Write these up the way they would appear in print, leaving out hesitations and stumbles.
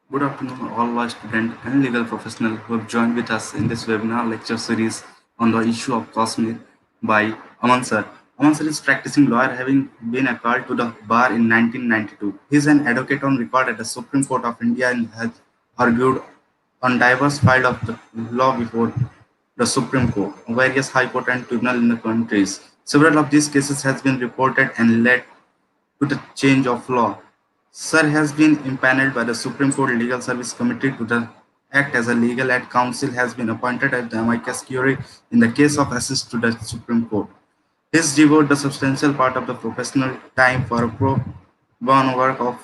Good afternoon, all law students and legal professionals who have joined with us in this webinar lecture series on the issue of Kashmir by Aman sir. Aman sir is practicing lawyer, having been called to the bar in 1992. He is an advocate on record at the Supreme Court of India and has argued on diverse fields of the law before the Supreme Court, various high court and tribunal in the countries. Several of these cases has been reported and led to the change of law. Sir has been impaneled by the Supreme Court Legal Service Committee to act as a legal aid counsel, has been appointed as the amicus curiae in the case of assist to the Supreme Court. He has devoted a substantial part of the professional time for a pro bono work of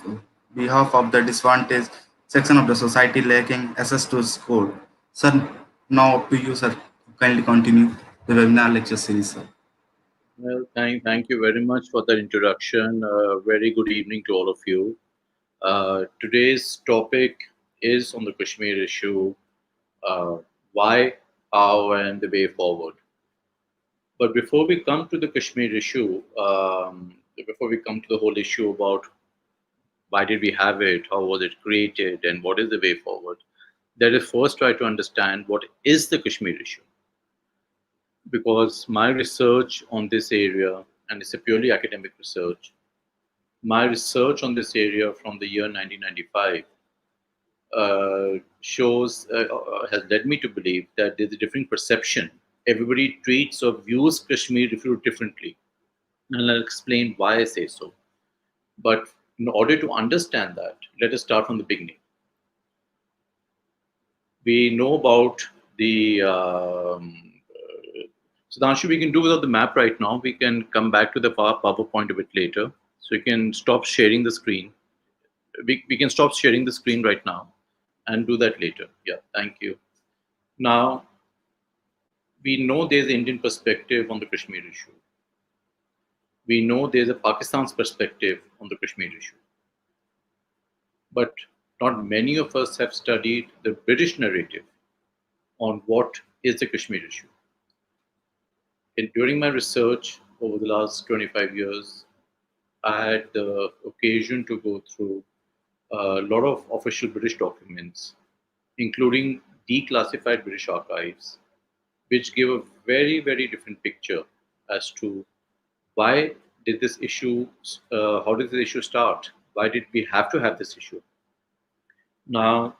behalf of the disadvantaged section of the society lacking access to his court. Sir, now up to you, sir. Kindly continue the webinar lecture series, sir. Well, thank you very much for that introduction. Very good evening to all of you. Today's topic is on the Kashmir issue, why, how, and the way forward. But before we come to the Kashmir issue, before we come to the whole issue about why did we have it, how was it created, and what is the way forward, let us first try to understand what is the Kashmir issue. Because my research on this area, and it's a purely academic research, my research on this area from the year 1995 has led me to believe that there's a different perception. Everybody treats or views Kashmir differently. And I'll explain why I say so. But in order to understand that, let us start from the beginning. We know about the Sudhanshu, we can do without the map right now. We can come back to the PowerPoint a bit later. So you can stop sharing the screen. We can stop sharing the screen right now and do that later. Yeah, thank you. Now, we know there's an Indian perspective on the Kashmir issue. We know there's a Pakistan's perspective on the Kashmir issue. But not many of us have studied the British narrative on what is the Kashmir issue. During my research over the last 25 years, I had the occasion to go through a lot of official British documents, including declassified British archives, which give a very, very different picture as to why did this issue, how did this issue start? Why did we have to have this issue? Now,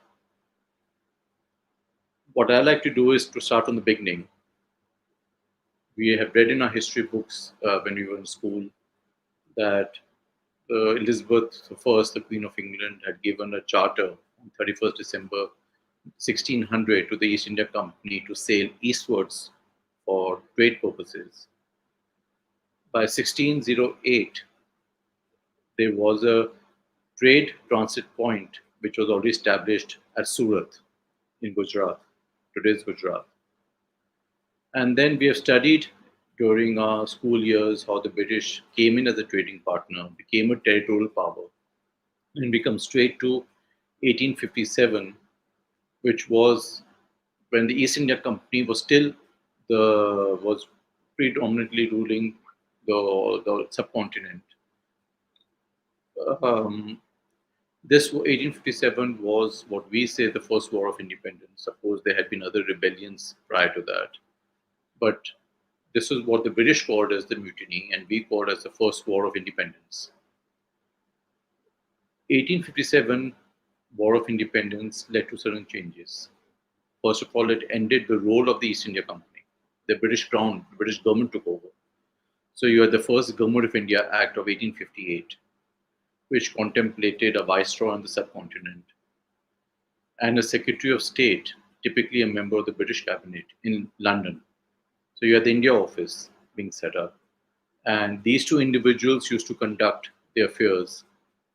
what I like to do is to start from the beginning. We have read in our history books when we were in school that Elizabeth I, the Queen of England, had given a charter on 31st December 1600 to the East India Company to sail eastwards for trade purposes. By 1608, there was a trade transit point which was already established at Surat in Gujarat, today's Gujarat. And then we have studied during our school years how the British came in as a trading partner, became a territorial power, and we come straight to 1857, which was when the East India Company was still was predominantly ruling the subcontinent. This 1857 was what we say the first war of independence. Of course, there had been other rebellions prior to that. But this is what the British called as the mutiny, and we called as the first war of independence. 1857 war of independence led to certain changes. First of all, it ended the role of the East India Company. The British Crown, the British government took over. So you had the first Government of India Act of 1858, which contemplated a viceroy on the subcontinent and a Secretary of State, typically a member of the British cabinet in London. So you had the India office being set up, and these two individuals used to conduct their affairs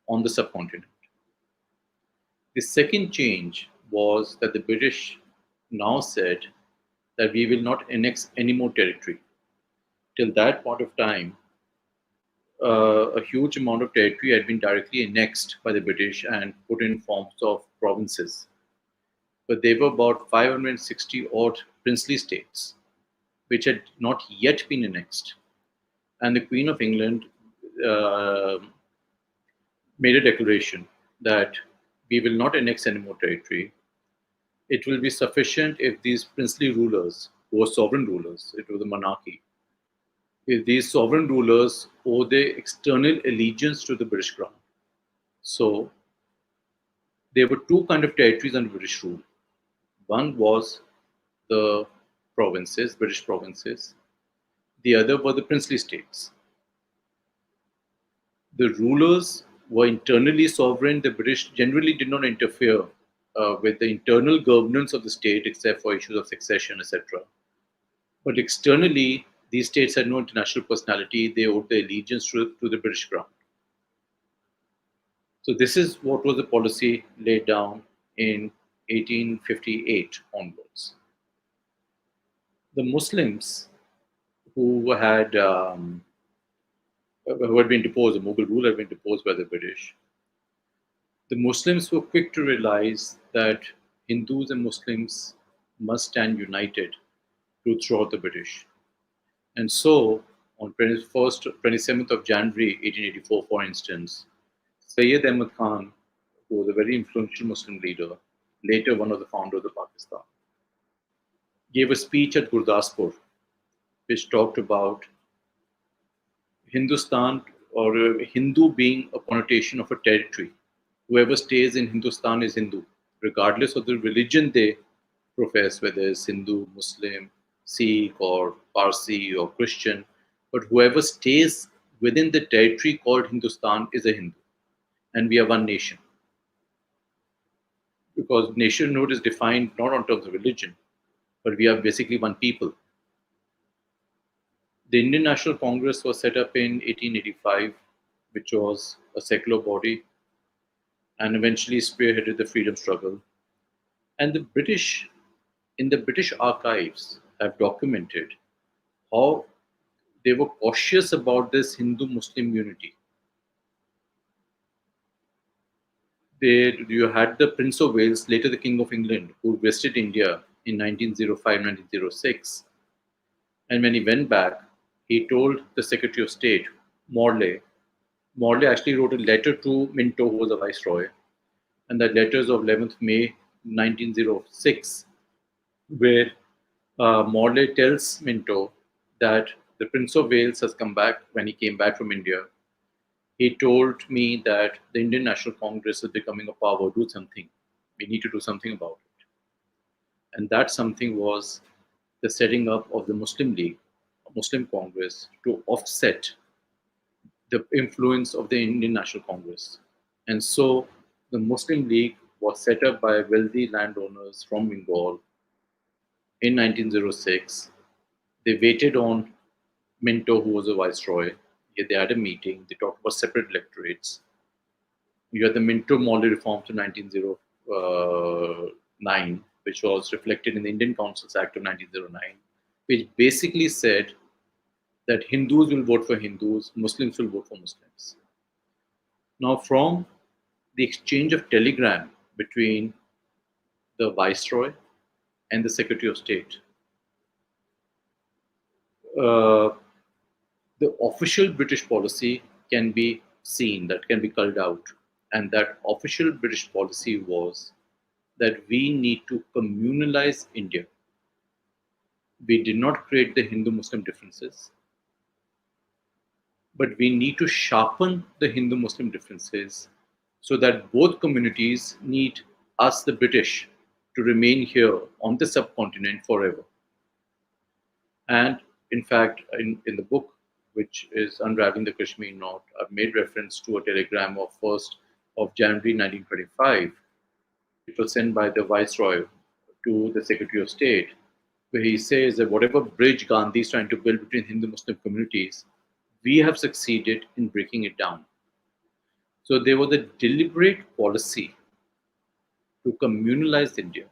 on the subcontinent. The second change was that the British now said that we will not annex any more territory. Till that point of time, a huge amount of territory had been directly annexed by the British and put in forms of provinces. But there were about 560 odd princely states which had not yet been annexed. And the Queen of England made a declaration that we will not annex any more territory. It will be sufficient if these princely rulers, who were sovereign rulers, it was a monarchy, if these sovereign rulers owe their external allegiance to the British crown. So there were two kind of territories under British rule. One was the provinces, British provinces. The other were the princely states. The rulers were internally sovereign. The British generally did not interfere with the internal governance of the state except for issues of succession, etc. But externally, these states had no international personality. They owed their allegiance to the British crown. So this is what was the policy laid down in 1858 onwards. The Muslims who had been deposed, the Mughal rule had been deposed by the British. The Muslims were quick to realize that Hindus and Muslims must stand united to throw out the British. And so, on 27th of January 1884, for instance, Sayyid Ahmad Khan, who was a very influential Muslim leader, later one of the founders of Pakistan, gave a speech at Gurdaspur, which talked about Hindustan or a Hindu being a connotation of a territory. Whoever stays in Hindustan is Hindu, regardless of the religion they profess, whether it's Hindu, Muslim, Sikh, or Parsi, or Christian. But whoever stays within the territory called Hindustan is a Hindu. And we are one nation. Because nationhood is defined not on terms of religion, but we are basically one people. The Indian National Congress was set up in 1885, which was a secular body, and eventually spearheaded the freedom struggle. And the British, in the British archives, have documented how they were cautious about this Hindu-Muslim unity. You had the Prince of Wales, later the King of England, who visited India in 1905, 1906. And when he went back, he told the Secretary of State, Morley. Morley actually wrote a letter to Minto, who was a viceroy. And that letter is of 11th May 1906, where Morley tells Minto that the Prince of Wales has come back. When he came back from India, he told me that the Indian National Congress is becoming a power. Do something. We need to do something about it. And that something was the setting up of the Muslim League, a Muslim Congress, to offset the influence of the Indian National Congress. And so the Muslim League was set up by wealthy landowners from Bengal in 1906. They waited on Minto, who was a viceroy. They had a meeting. They talked about separate electorates. You had the Minto-Morley reforms of 1909, which was reflected in the Indian Councils Act of 1909, which basically said that Hindus will vote for Hindus, Muslims will vote for Muslims. Now, from the exchange of telegram between the Viceroy and the Secretary of State, the official British policy can be seen, that can be culled out. And that official British policy was that we need to communalize India. We did not create the Hindu-Muslim differences, but we need to sharpen the Hindu-Muslim differences so that both communities need us, the British, to remain here on the subcontinent forever. And in fact, in the book, which is Unravelling the Kashmir Knot, I've made reference to a telegram of 1st of January 1925. It was sent by the Viceroy to the Secretary of State, where he says that whatever bridge Gandhi is trying to build between Hindu-Muslim communities, we have succeeded in breaking it down. So there was a deliberate policy to communalize India.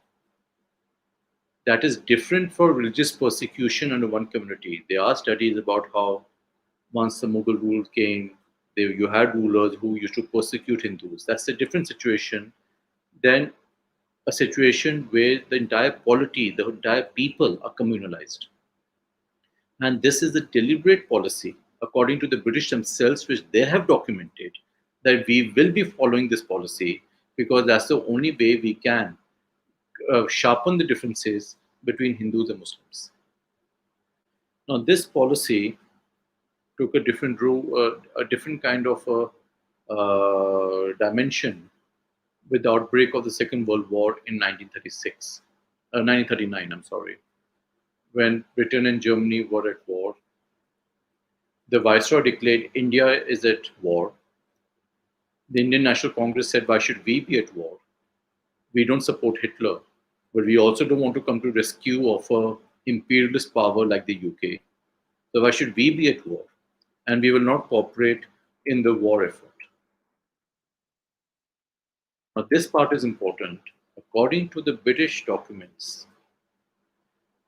That is different for religious persecution under one community. There are studies about how once the Mughal rule came, you had rulers who used to persecute Hindus. That's a different situation than a situation where the entire polity, the entire people are communalized. And this is a deliberate policy, according to the British themselves, which they have documented, that we will be following this policy because that's the only way we can sharpen the differences between Hindus and Muslims. Now, this policy took a different a different kind of dimension with the outbreak of the Second World War in 1939, I'm sorry, when Britain and Germany were at war. The Viceroy declared India is at war. The Indian National Congress said, why should we be at war? We don't support Hitler, but we also don't want to come to rescue of a imperialist power like the UK. So why should we be at war? And we will not cooperate in the war effort. Now, this part is important. According to the British documents,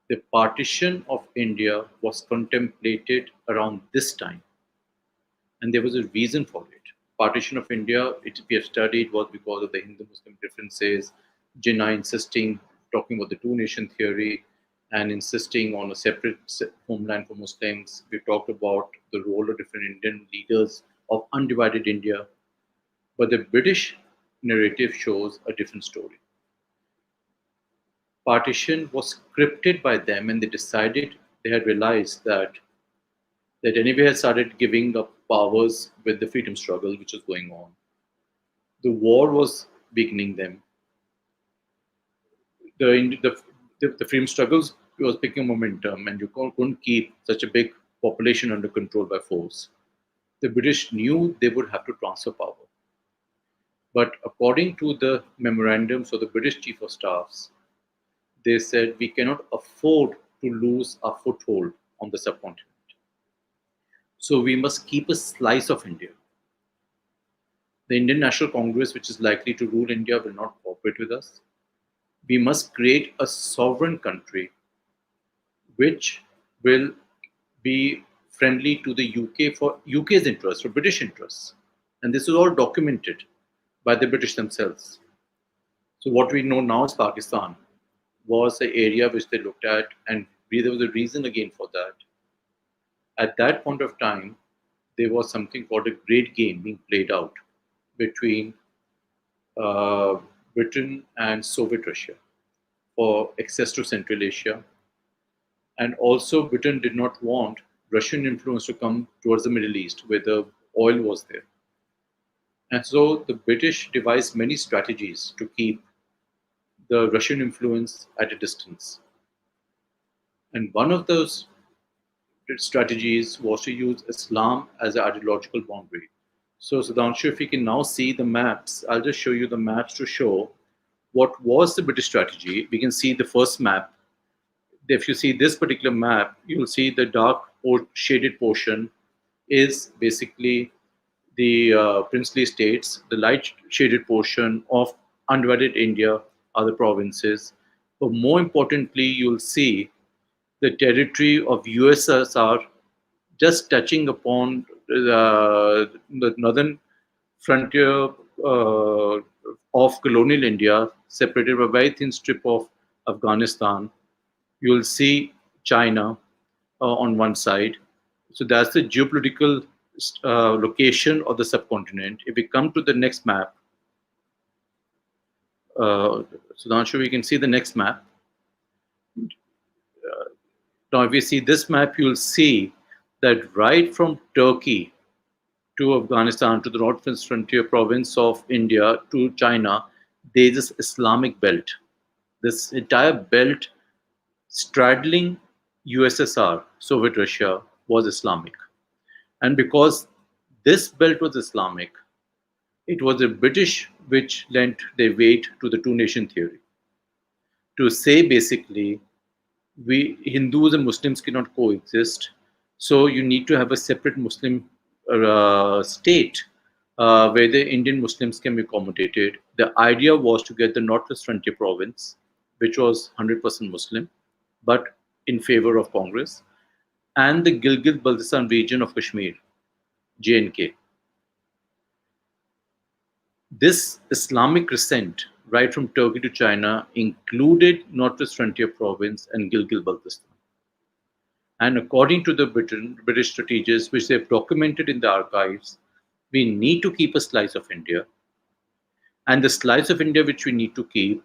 the partition of India was contemplated around this time, and there was a reason for it. Partition of India, we have studied, was because of the Hindu-Muslim differences, Jinnah insisting, talking about the two-nation theory, and insisting on a separate homeland for Muslims. We talked about the role of different Indian leaders of undivided India. But the British narrative shows a different story. Partition was scripted by them, and they decided, they had realized that anyway had started giving up powers with the freedom struggle which was going on. The war was weakening them. The freedom struggles was picking momentum, and you couldn't keep such a big population under control by force. The British knew they would have to transfer power. But according to the memorandums of the British Chief of Staffs, they said we cannot afford to lose our foothold on the subcontinent. So we must keep a slice of India. The Indian National Congress, which is likely to rule India, will not cooperate with us. We must create a sovereign country which will be friendly to the UK for UK's interests, for British interests. And this is all documented by the British themselves. So what we know now is Pakistan was the area which they looked at, and there was a reason again for that. At that point of time, there was something called a great game being played out between Britain and Soviet Russia for access to Central Asia. And also Britain did not want Russian influence to come towards the Middle East where the oil was there. And so the British devised many strategies to keep the Russian influence at a distance. And one of those strategies was to use Islam as an ideological boundary. So Sudhanshu, if you can now see the maps, I'll just show you the maps to show what was the British strategy. We can see the first map. If you see this particular map, you'll see the dark or shaded portion is basically the princely states. The light shaded portion of undivided India are the provinces. But more importantly, you'll see the territory of USSR just touching upon the northern frontier of colonial India, separated by a very thin strip of Afghanistan. You'll see China on one side. So that's the geopolitical location of the subcontinent. If we come to the next map, Sudhanshu, we can see the next map. Now, if you see this map, you'll see that right from Turkey to Afghanistan, to the northern frontier province of India, to China, there's this Islamic belt. This entire belt straddling USSR, Soviet Russia, was Islamic. And because this belt was Islamic, it was the British which lent their weight to the two-nation theory. To say basically, we Hindus and Muslims cannot coexist, so you need to have a separate Muslim state where the Indian Muslims can be accommodated. The idea was to get the Northwest Frontier province, which was 100% Muslim, but in favor of Congress, and the Gilgit-Baltistan region of Kashmir, J&K. This Islamic crescent, right from Turkey to China, included Northwest Frontier province and Gilgit-Baltistan. And according to the British strategists, which they've documented in the archives, we need to keep a slice of India. And the slice of India which we need to keep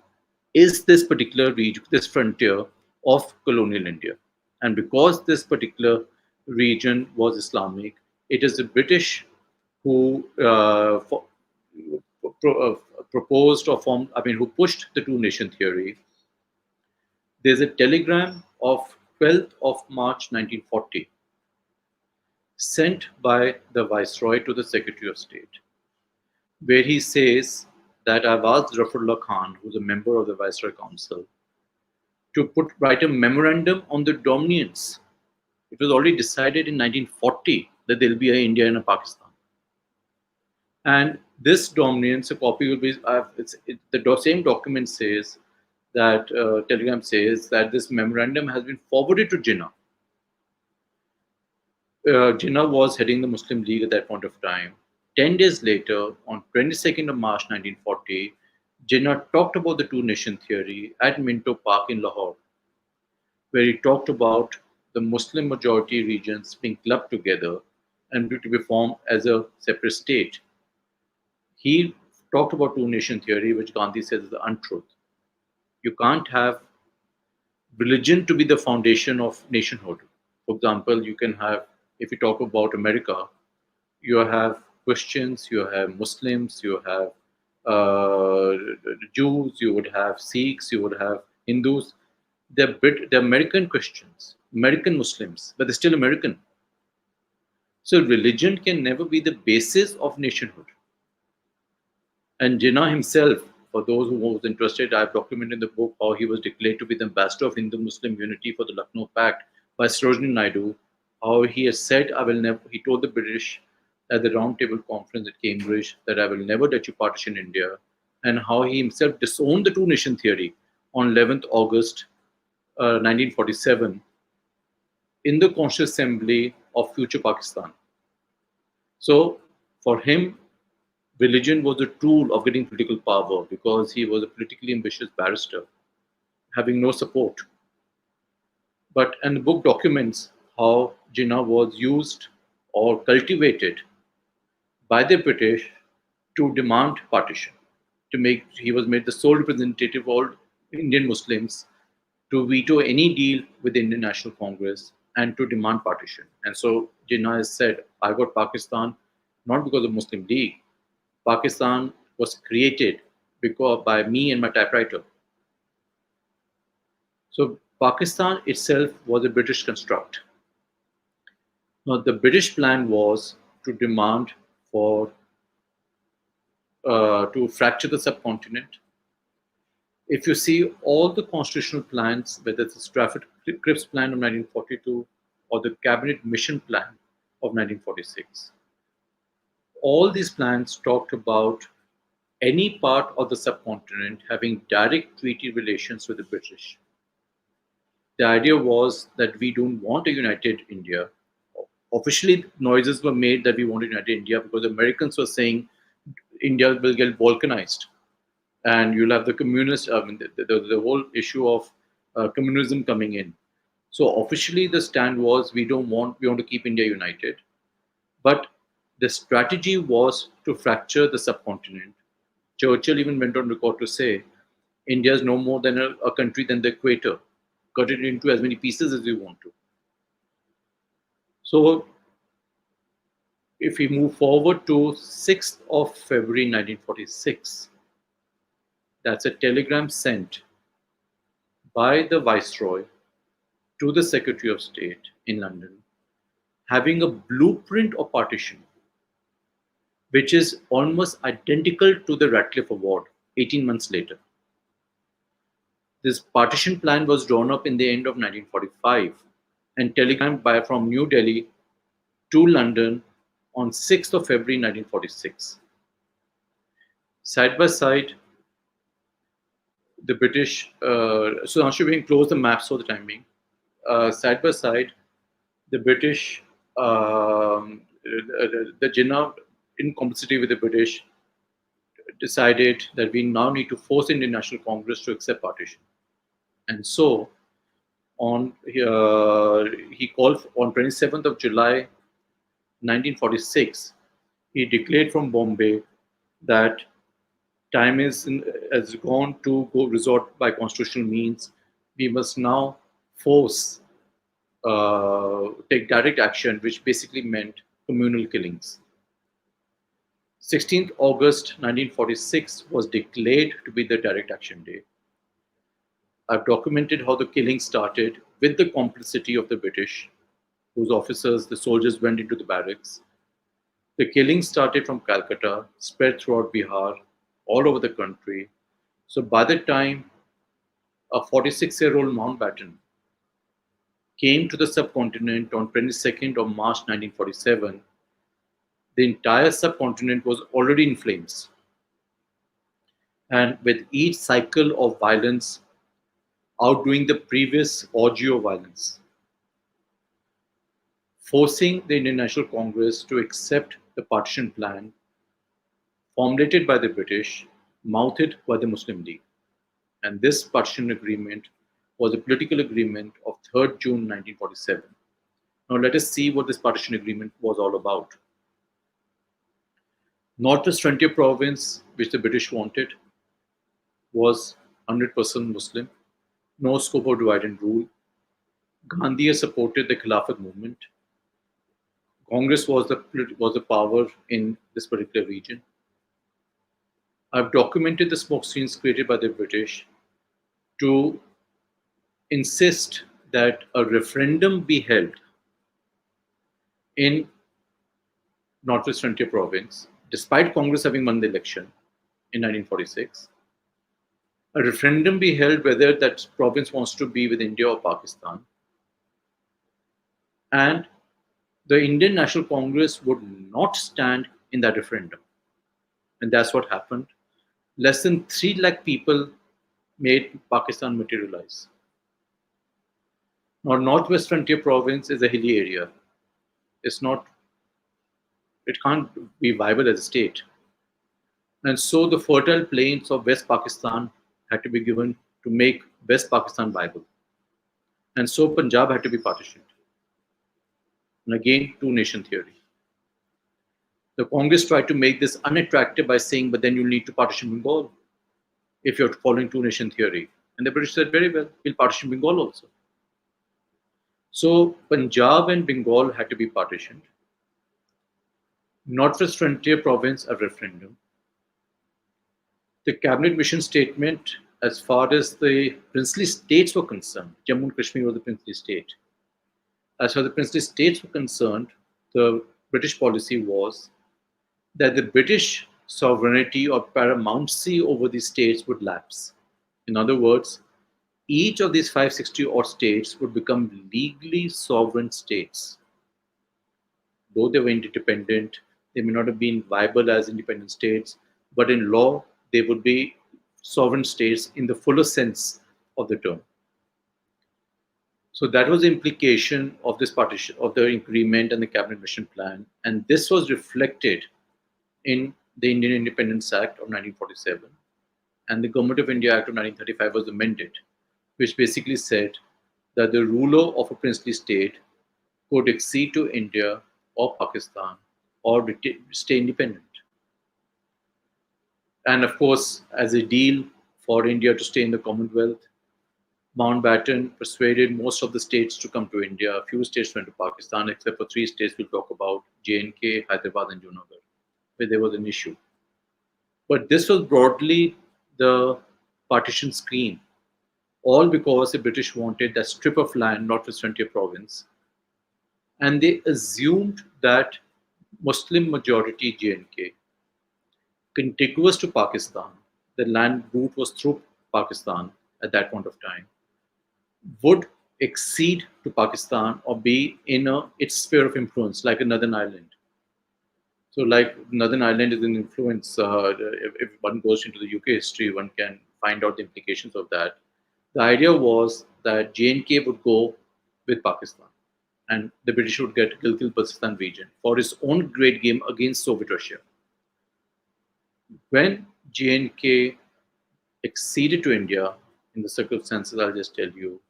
is this particular region, this frontier of colonial India. And because this particular region was Islamic, it is the British who proposed or formed, who pushed the two nation theory. There's a telegram of 12th of March 1940 sent by the Viceroy to the Secretary of State, where he says that I've asked Zafrullah Khan, who's a member of the Viceroy Council, to write a memorandum on the dominance. It was already decided in 1940 that there'll be an India and a Pakistan. And this dominance, a copy will be, the same document says that, telegram says that this memorandum has been forwarded to Jinnah. Jinnah was heading the Muslim League at that point of time. 10 days later, on 22nd of March 1940, Jinnah talked about the two-nation theory at Minto Park in Lahore, where he talked about the Muslim majority regions being clubbed together and to be formed as a separate state. He talked about two-nation theory, which Gandhi says is the untruth. You can't have religion to be the foundation of nationhood. For example, you can have, if you talk about America, you have Christians, you have Muslims, you have Jews, you would have Sikhs, you would have Hindus. They're American Christians, American Muslims, but they're still American. So religion can never be the basis of nationhood. And Jinnah himself, for those who was interested, I've documented in the book how he was declared to be the ambassador of Hindu-Muslim unity for the Lucknow Pact by Sarojini Naidu. How he has said, he told the British at the Round Table Conference at Cambridge that I will never let you partition India, and how he himself disowned the two-nation theory on 11th August 1947 in the Constituent Assembly of future Pakistan. So for him, religion was a tool of getting political power because he was a politically ambitious barrister, having no support. And the book documents how Jinnah was used or cultivated by the British to demand partition. He was made the sole representative of all Indian Muslims to veto any deal with the Indian National Congress and to demand partition. And so Jinnah has said, I got Pakistan not because of Muslim League. Pakistan was created by me and my typewriter. So Pakistan itself was a British construct. Now the British plan was to demand to fracture the subcontinent. If you see all the constitutional plans, whether it's the Strafford-Cripps plan of 1942 or the Cabinet Mission Plan of 1946, all these plans talked about any part of the subcontinent having direct treaty relations with the British. The idea was that we don't want a united India. Officially, noises were made that we wanted united India because the Americans were saying India will get balkanized. And you'll have the communist, the whole issue of communism coming in. So officially the stand was we want to keep India united. But the strategy was to fracture the subcontinent. Churchill even went on record to say, India is no more than a country than the equator. Cut it into as many pieces as you want to. So if we move forward to 6th of February 1946, that's a telegram sent by the Viceroy to the Secretary of State in London, having a blueprint of partition, which is almost identical to the Radcliffe Award 18 months later. This partition plan was drawn up in the end of 1945 and telegrammed from New Delhi to London on 6th of February 1946. Side by side, the British, so now should we close the maps for the time being. Side by side, the British, the Jinnah, in complicity with the British, decided that we now need to force Indian National Congress to accept partition. And so, he called on 27th of July 1946, he declared from Bombay that time has gone to go resort by constitutional means. We must now force take direct action, which basically meant communal killings. 16th August 1946 was declared to be the direct action day. I've documented how the killing started with the complicity of the British, whose officers, the soldiers, went into the barracks. The killing started from Calcutta, spread throughout Bihar, all over the country. So by the time a 46-year-old Mountbatten came to the subcontinent on 22nd of March 1947, the entire subcontinent was already in flames. And with each cycle of violence outdoing the previous orgy of violence, forcing the Indian National Congress to accept the Partition Plan formulated by the British, mouthed by the Muslim League. And this Partition Agreement was a political agreement of 3rd June 1947. Now let us see what this Partition Agreement was all about. Northwest Frontier Province, which the British wanted, was 100% Muslim, no scope of divide and rule. Gandhi supported the Khilafat movement. Congress was the power in this particular region. I've documented the smoke screens created by the British to insist that a referendum be held in Northwest Frontier Province, despite Congress having won the election in 1946. A referendum be held whether that province wants to be with India or Pakistan. And the Indian National Congress would not stand in that referendum. And that's what happened. Less than 3 lakh people made Pakistan materialize. Now, Northwest Frontier Province is a hilly area. It can't be viable as a state. And so the fertile plains of West Pakistan had to be given to make West Pakistan viable. And so Punjab had to be partitioned. And again, two-nation theory. The Congress tried to make this unattractive by saying, but then you need to partition Bengal if you're following two-nation theory. And the British said, very well, we'll partition Bengal also. So Punjab and Bengal had to be partitioned. Northwest Frontier Province, a referendum. The cabinet mission statement, as far as the princely states were concerned, Jammu and Kashmir was the princely state. As far as the princely states were concerned, the British policy was that the British sovereignty or paramountcy over these states would lapse. In other words, each of these 560 odd states would become legally sovereign states. Though they were independent, they may not have been viable as independent states, but in law, they would be sovereign states in the fuller sense of the term. So that was the implication of this partition, of the agreement and the cabinet mission plan. And this was reflected in the Indian Independence Act of 1947. And the Government of India Act of 1935 was amended, which basically said that the ruler of a princely state could accede to India or Pakistan or stay independent. And of course, as a deal for India to stay in the Commonwealth, Mountbatten persuaded most of the states to come to India. A few states went to Pakistan, except for 3 states we'll talk about, J&K, Hyderabad and Junagadh, where there was an issue. But this was broadly the partition screen, all because the British wanted that strip of land, Northwest Frontier Province, and they assumed that Muslim majority J&K, contiguous to Pakistan, the land route was through Pakistan at that point of time, would accede to Pakistan or be in its sphere of influence, like a Northern Ireland. So like Northern Ireland is an influence, if one goes into the UK history, one can find out the implications of that. The idea was that J&K would go with Pakistan and the British would get Gilgit-Baltistan region for its own great game against Soviet Russia. When J&K acceded to India, in the circumstances I'll just tell you,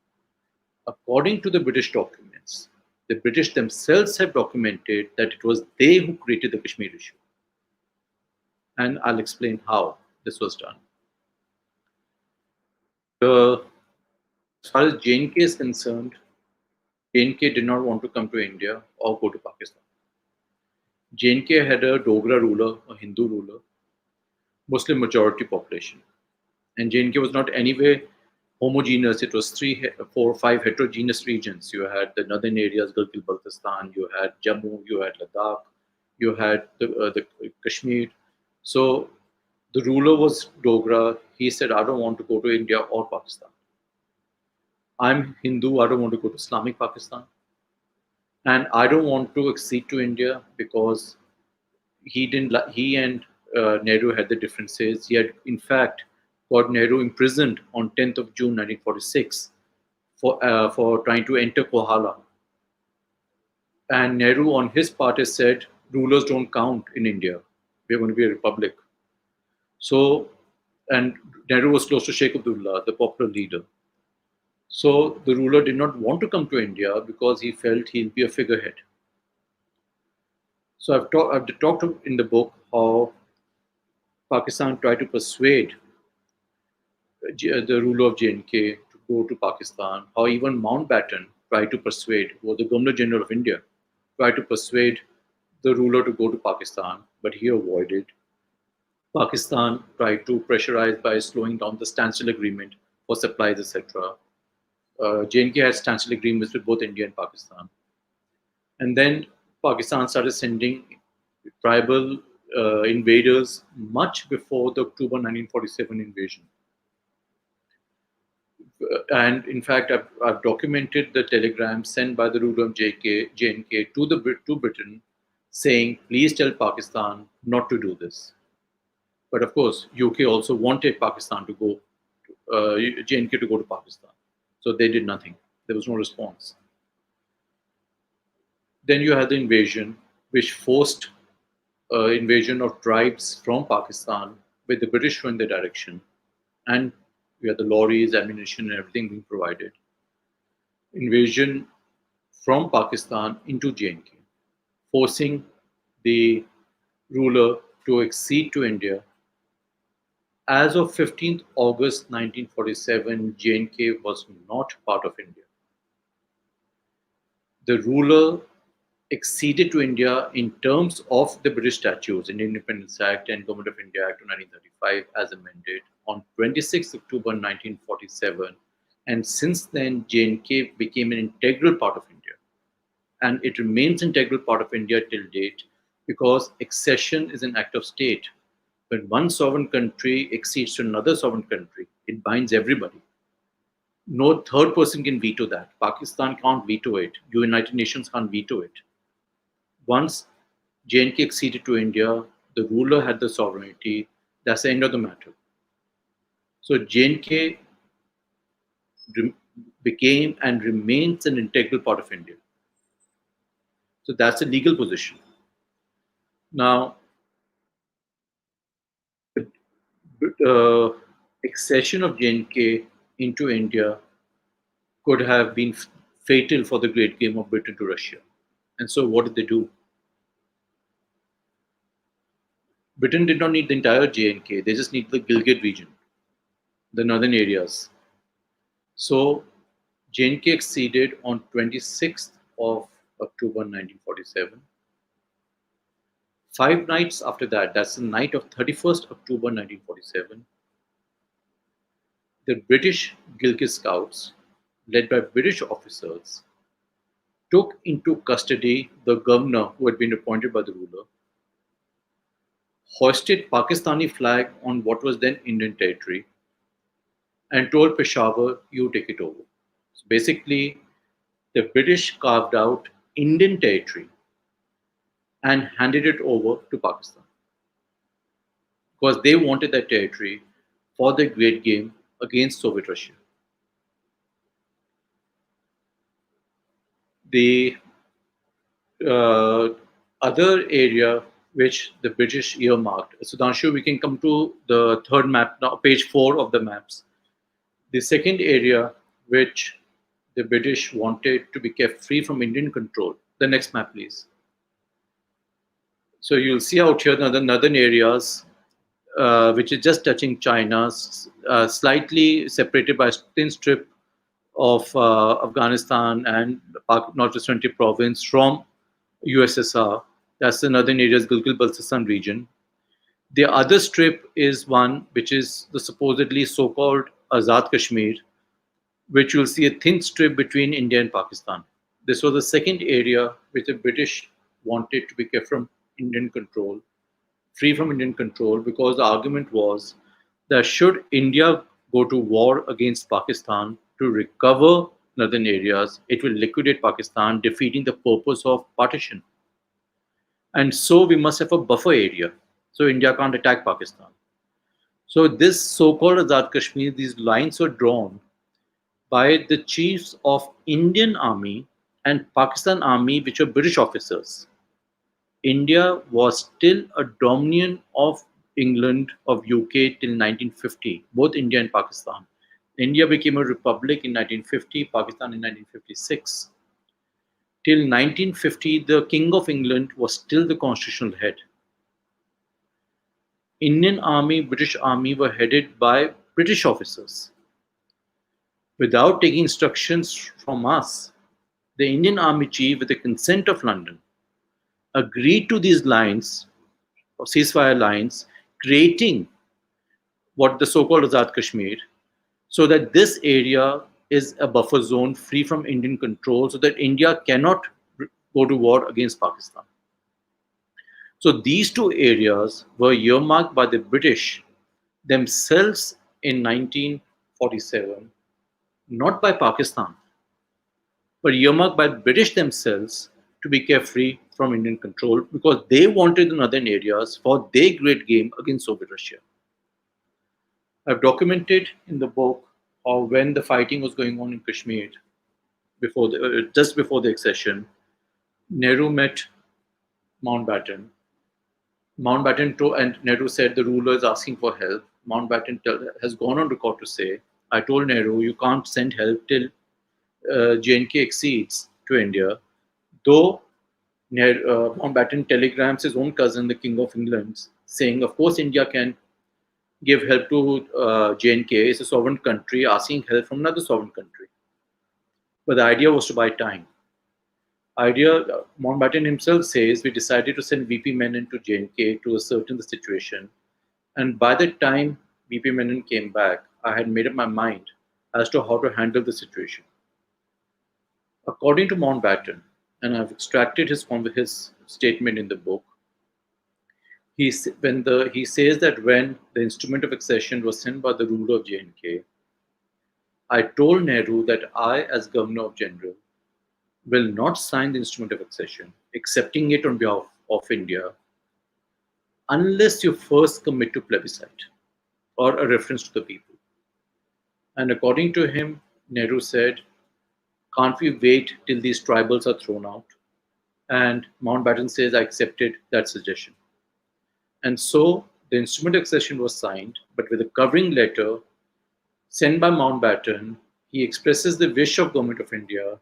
according to the British documents, the British themselves have documented that it was they who created the Kashmir issue. And I'll explain how. this was done. As far as J&K is concerned, J&K did not want to come to India or go to Pakistan. J&K had a Dogra ruler, a Hindu ruler, Muslim majority population. And J&K was not anyway homogeneous. It was 3, 4, 5 heterogeneous regions. You had the northern areas, Gilgit-Baltistan, you had Jammu, you had Ladakh, you had the Kashmir. So the ruler was Dogra. He said, I don't want to go to India or Pakistan. I'm Hindu. I don't want to go to Islamic Pakistan. And I don't want to accede to India because he and Nehru had the differences. He had, in fact, got Nehru imprisoned on 10th of June 1946 for trying to enter Kohala. And Nehru, on his part, has said, rulers don't count in India. We're going to be a republic. So, and Nehru was close to Sheikh Abdullah, the popular leader. So the ruler did not want to come to India because he felt he'll be a figurehead. So I've talked in the book how Pakistan tried to persuade the ruler of J&K to go to Pakistan, how even Mountbatten tried to persuade, who was the Governor General of India, tried to persuade the ruler to go to Pakistan, but he avoided. Pakistan tried to pressurize by slowing down the standstill agreement for supplies, etc. J&K had standstill agreements with both India and Pakistan. And then Pakistan started sending tribal invaders much before the October 1947 invasion. And in fact, I've documented the telegram sent by the ruler of J&K to Britain saying, please tell Pakistan not to do this. But of course, UK also wanted Pakistan to go, J&K to go to Pakistan. So they did nothing. There was no response. Then you had the invasion, which forced invasion of tribes from Pakistan with the British in the direction. And we had the lorries, ammunition, and everything being provided. Invasion from Pakistan into J&K, forcing the ruler to accede to India. As of 15th August 1947, J&K was not part of India. The ruler acceded to India in terms of the British statutes, Indian Independence Act and Government of India Act of 1935 as amended on 26th October 1947. And since then, J&K became an integral part of India. And it remains an integral part of India till date because accession is an act of state. When one sovereign country accedes to another sovereign country, it binds everybody. No third person can veto that. Pakistan can't veto it. United Nations can't veto it. Once J&K acceded to India, the ruler had the sovereignty. That's the end of the matter. So J&K became and remains an integral part of India. So that's a legal position. Now, the accession of J&K into India could have been fatal for the great game of Britain to Russia. And so what did they do? Britain did not need the entire J&K. They just need the Gilgit region, the northern areas. So J&K acceded on 26th of October 1947. 5 nights after that, that's the night of 31st October 1947, the British Gilgit Scouts, led by British officers, took into custody the governor who had been appointed by the ruler, hoisted Pakistani flag on what was then Indian territory, and told Peshawar, you take it over. So basically, the British carved out Indian territory and handed it over to Pakistan because they wanted that territory for the great game against Soviet Russia. The other area which the British earmarked, Sudhanshu, we can come to the third map now, page 4 of the maps. The second area which the British wanted to be kept free from Indian control. The next map, please. So you'll see out here the northern areas. which is just touching China, slightly separated by a thin strip of Afghanistan and Northwest 20 province from USSR. That's the northern areas, Gilgit-Baltistan region. The other strip is one which is the supposedly so-called Azad Kashmir, which you'll see a thin strip between India and Pakistan. This was the second area which the British wanted to be kept from Indian control, free from Indian control, because the argument was that should India go to war against Pakistan to recover northern areas, it will liquidate Pakistan, defeating the purpose of partition. And so we must have a buffer area, so India can't attack Pakistan. So this so-called Azad Kashmir, these lines were drawn by the chiefs of Indian Army and Pakistan Army, which were British officers. India was still a dominion of England, of UK till 1950, both India and Pakistan. India became a republic in 1950, Pakistan in 1956. Till 1950, the King of England was still the constitutional head. Indian Army, British Army were headed by British officers. Without taking instructions from us, the Indian Army chief, with the consent of London, agreed to these lines, or ceasefire lines, creating what the so-called Azad Kashmir, so that this area is a buffer zone free from Indian control, so that India cannot go to war against Pakistan. So these two areas were earmarked by the British themselves in 1947, not by Pakistan, but earmarked by the British themselves to be kept free from Indian control, because they wanted the northern areas for their great game against Soviet Russia. I've documented in the book how when the fighting was going on in Kashmir, just before the accession, Nehru met Mountbatten. And Nehru said the ruler is asking for help. Mountbatten has gone on record to say, I told Nehru, you can't send help till J&K accedes to India. Though Mountbatten telegrams his own cousin, the King of England, saying, of course, India can give help to J&K. It's a sovereign country asking help from another sovereign country. But the idea was to buy time. Mountbatten himself says, we decided to send VP Menon to J&K to ascertain the situation. And by the time VP Menon came back, I had made up my mind as to how to handle the situation. According to Mountbatten, and I've extracted his statement in the book, he says that when the instrument of accession was sent by the ruler of J&K, I told Nehru that I, as Governor of General, will not sign the instrument of accession, accepting it on behalf of India, unless you first commit to plebiscite or a reference to the people. And according to him, Nehru said, can't we wait till these tribals are thrown out? And Mountbatten says, I accepted that suggestion. And so the instrument of accession was signed, but with a covering letter sent by Mountbatten, he expresses the wish of Government of India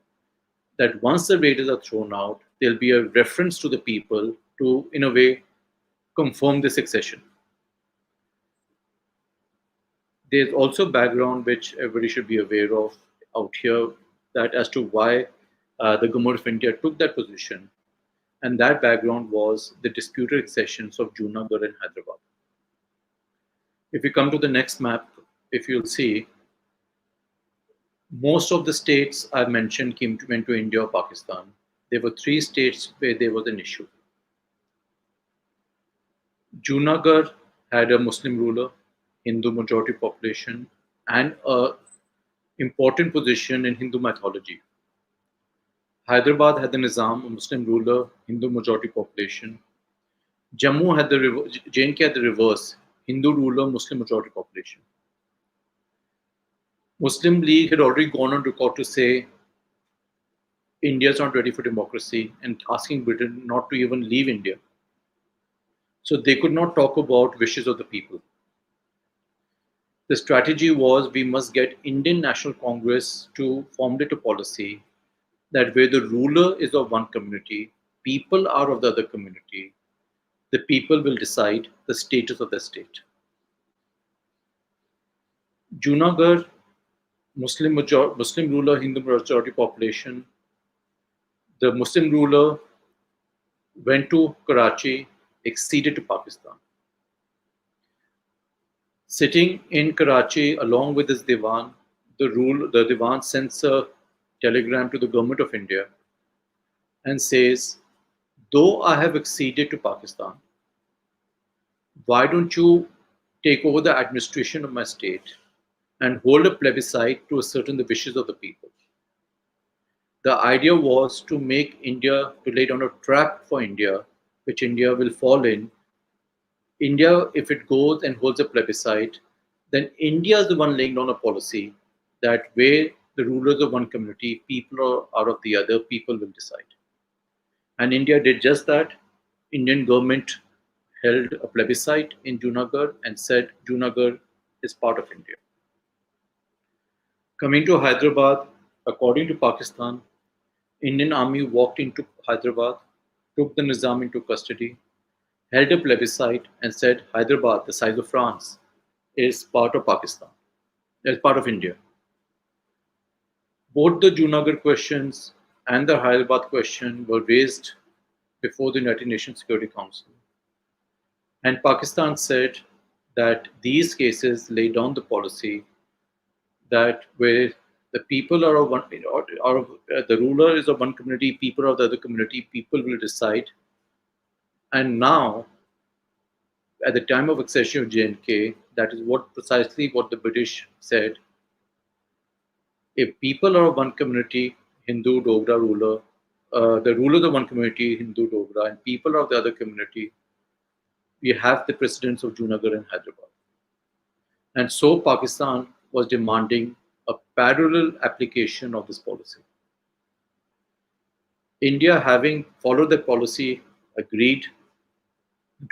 that once the raiders are thrown out, there'll be a reference to the people to, in a way, confirm the succession. There's also background which everybody should be aware of out here, that as to why the Government of India took that position. And that background was the disputed accessions of Junagadh and Hyderabad. If we come to the next map, if you'll see, most of the states I mentioned went to India or Pakistan. There were 3 states where there was an issue. Junagadh had a Muslim ruler, Hindu majority population, and an important position in Hindu mythology. Hyderabad had the Nizam, a Muslim ruler, Hindu majority population. Jammu had J&K had the reverse, Hindu ruler, Muslim majority population. Muslim League had already gone on record to say India is not ready for democracy and asking Britain not to even leave India. So they could not talk about wishes of the people. The strategy was we must get Indian National Congress to formulate a policy that where the ruler is of one community, people are of the other community, the people will decide the status of the state. Junagadh, Muslim ruler, Hindu majority population. The Muslim ruler went to Karachi, acceded to Pakistan. Sitting in Karachi along with his Diwan, the Diwan sends a telegram to the government of India and says, though I have acceded to Pakistan, why don't you take over the administration of my state and hold a plebiscite to ascertain the wishes of the people? The idea was to make India, to lay down a trap for India, which India will fall in. India, if it goes and holds a plebiscite, then India is the one laying down a policy that where the rulers of one community, people are out of the other, people will decide. And India did just that. Indian government held a plebiscite in Junagadh and said Junagadh is part of India. Coming to Hyderabad, according to Pakistan, Indian army walked into Hyderabad, took the Nizam into custody, held a plebiscite and said Hyderabad, the size of France, is part of Pakistan, is part of India. Both the Junagadh questions and the Hyderabad question were raised before the United Nations Security Council. And Pakistan said that these cases lay down the policy that where the people are of one, the ruler is of one community, people of the other community, people will decide. And now, at the time of accession of J&K, that is precisely what the British said. If people are of one community, Hindu, Dogra ruler, the rulers of one community, Hindu, Dogra, and people of the other community, we have the precedents of Junagadh and Hyderabad. And so Pakistan was demanding a parallel application of this policy. India, having followed that policy, agreed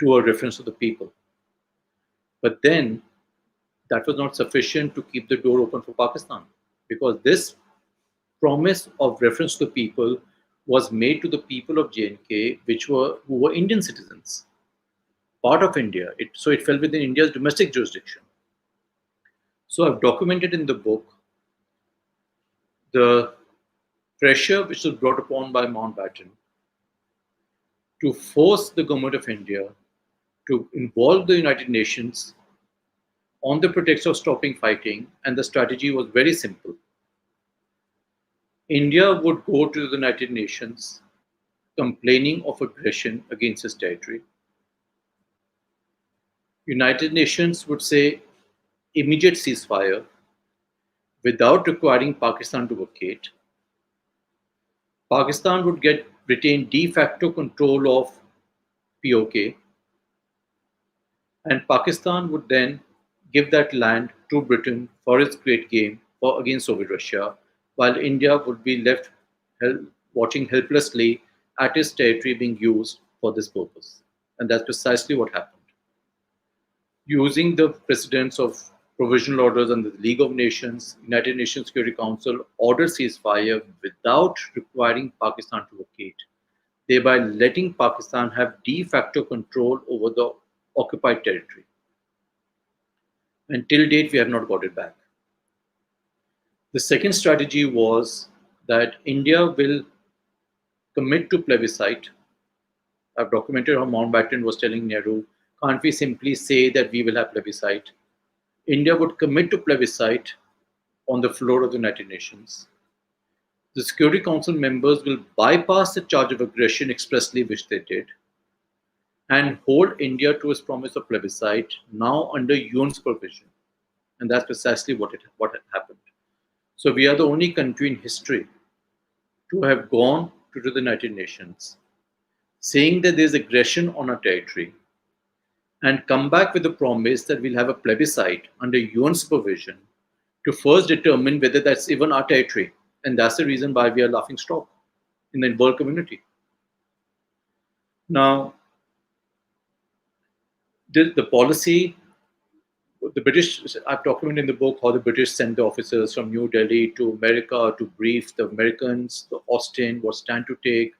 to a reference to the people. But then that was not sufficient to keep the door open for Pakistan, because this promise of reference to the people was made to the people of J&K, who were Indian citizens, part of India. So it fell within India's domestic jurisdiction. So I've documented in the book the pressure which was brought upon by Mountbatten to force the government of India to involve the United Nations on the pretext of stopping fighting, and the strategy was very simple. India would go to the United Nations complaining of aggression against its territory. United Nations would say immediate ceasefire without requiring Pakistan to vacate. Pakistan would retain de facto control of POK, and Pakistan would then give that land to Britain for its great game against Soviet Russia, while India would be left watching helplessly at its territory being used for this purpose. And that's precisely what happened. Using the precedents of provisional orders under the League of Nations, United Nations Security Council ordered ceasefire without requiring Pakistan to vacate, thereby letting Pakistan have de facto control over the occupied territory. And till date, we have not got it back. The second strategy was that India will commit to plebiscite. I've documented how Mountbatten was telling Nehru, can't we simply say that we will have plebiscite? India would commit to plebiscite on the floor of the United Nations. The Security Council members will bypass the charge of aggression expressly, which they did, and hold India to its promise of plebiscite, now under UN supervision. And that's precisely what had happened. So we are the only country in history to have gone to the United Nations, saying that there's aggression on our territory, and come back with the promise that we'll have a plebiscite under UN supervision to first determine whether that's even our territory. And that's the reason why we are laughing stock in the world community. Now, the policy, the British, I've documented in the book how the British sent the officers from New Delhi to America to brief the Americans, the Austin, what stand to take,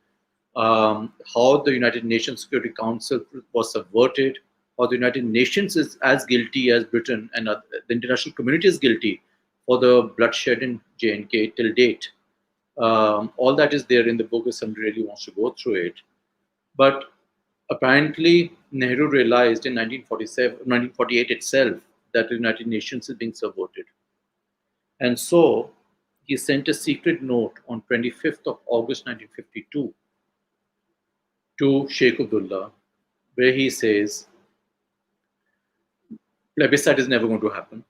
how the United Nations Security Council was subverted. or the United Nations is as guilty as Britain and the international community is guilty for the bloodshed in J&K till date. All that is there in the book if somebody really wants to go through it. But apparently, Nehru realized in 1948 itself that the United Nations is being subverted. And so he sent a secret note on 25th of August 1952 to Sheikh Abdullah, where he says, plebiscite is never going to happen.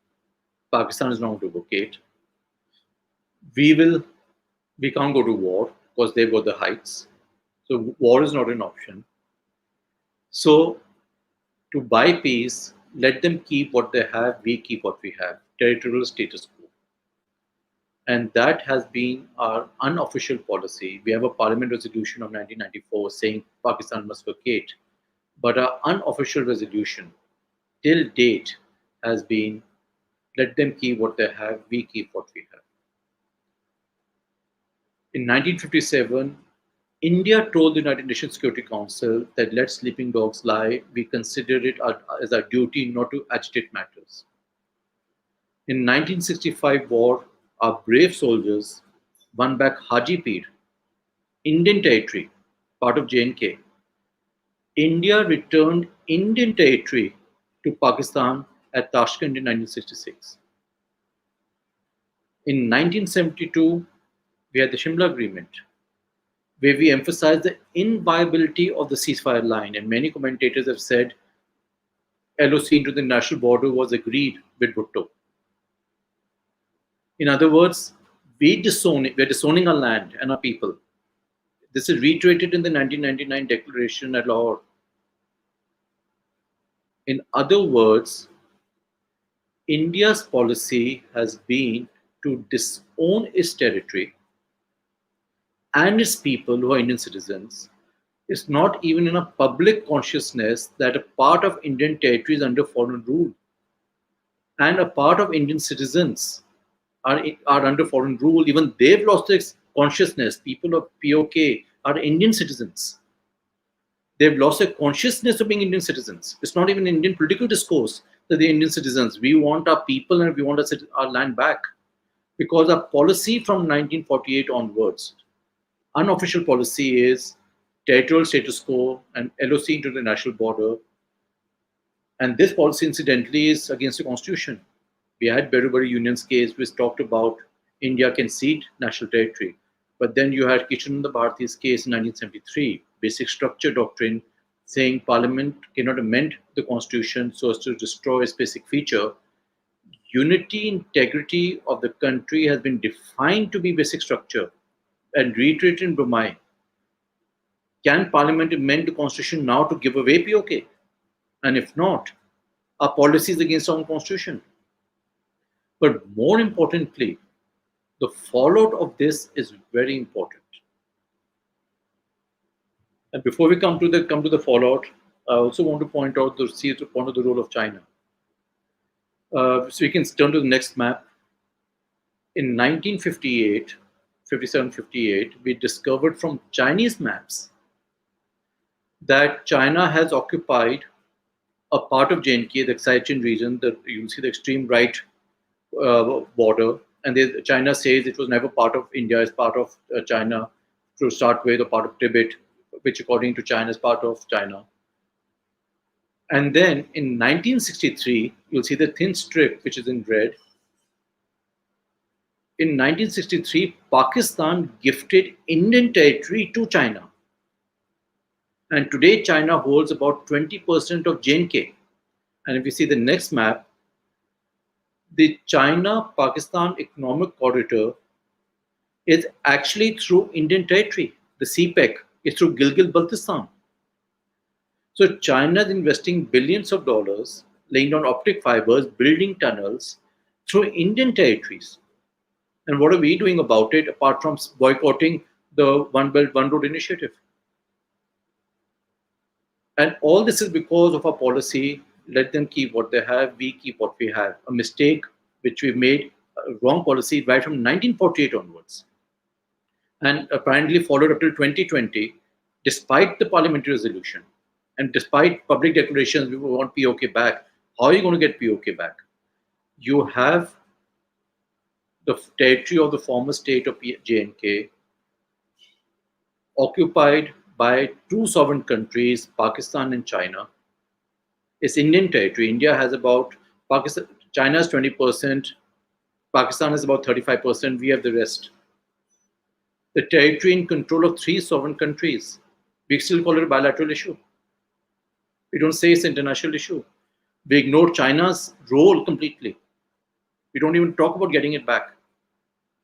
Pakistan is not going to vacate. We can't go to war because they've got the heights. So war is not an option. So to buy peace, let them keep what they have, we keep what we have. Territorial status quo. And that has been our unofficial policy. We have a parliament resolution of 1994 saying Pakistan must vacate. But our unofficial resolution till date has been let them keep what they have, we keep what we have. In 1957, India told the United Nations Security Council that let sleeping dogs lie. We consider it as our duty not to agitate matters. In 1965 war, our brave soldiers won back Hajipir, Indian territory, part of J&K. India returned Indian territory to Pakistan at Tashkent in 1966. In 1972, we had the Shimla Agreement, where we emphasized the inviolability of the ceasefire line. And many commentators have said LOC into the national border was agreed with Bhutto. In other words, we're disowning our land and our people. This is reiterated in the 1999 declaration at Lahore. In other words, India's policy has been to disown its territory and its people who are Indian citizens. It's not even in a public consciousness that a part of Indian territory is under foreign rule. And a part of Indian citizens are under foreign rule. Even they've lost their consciousness. People of POK are Indian citizens. They've lost their consciousness of being Indian citizens. It's not even Indian political discourse that they're Indian citizens. We want our people and we want our land back. Because our policy from 1948 onwards, unofficial policy is territorial status quo and LOC into the national border. And this policy, incidentally, is against the constitution. We had Berubari Union's case, which talked about India can cede national territory. But then you had Kishananda Bharati's case in 1973, basic structure doctrine, saying Parliament cannot amend the constitution so as to destroy its basic feature. Unity, integrity of the country has been defined to be basic structure and reiterated in Brahmai. Can Parliament amend the constitution now to give away POK? And if not, our policy is against our own constitution. But more importantly, the fallout of this is very important. And before we come to the fallout, I also want to point out the role of China. So we can turn to the next map. In 1958, 57-58, we discovered from Chinese maps that China has occupied a part of J&K, the Xiachen region. You'll see the extreme right border, and China says it was never part of India, it's part of China to start with, or part of Tibet, which according to China is part of China. And then in 1963, you'll see the thin strip, which is in red. In 1963, Pakistan gifted Indian territory to China. And today, China holds about 20% of J&K. And if you see the next map, the China-Pakistan Economic Corridor is actually through Indian territory. The CPEC is through Gilgit-Baltistan. So China is investing billions of dollars, laying down optic fibers, building tunnels through Indian territories. And what are we doing about it apart from boycotting the One Belt, One Road initiative? And all this is because of our policy, let them keep what they have, we keep what we have. A mistake which we made, a wrong policy right from 1948 onwards. And apparently followed up till 2020, despite the parliamentary resolution. And despite public declarations, we want POK back. How are you going to get POK back? You have the territory of the former state of J&K occupied by two sovereign countries, Pakistan and China. It's Indian territory. India has about Pakistan. China has 20%. Pakistan is about 35%. We have the rest. The territory in control of three sovereign countries. We still call it a bilateral issue. We don't say it's an international issue. We ignore China's role completely. We don't even talk about getting it back.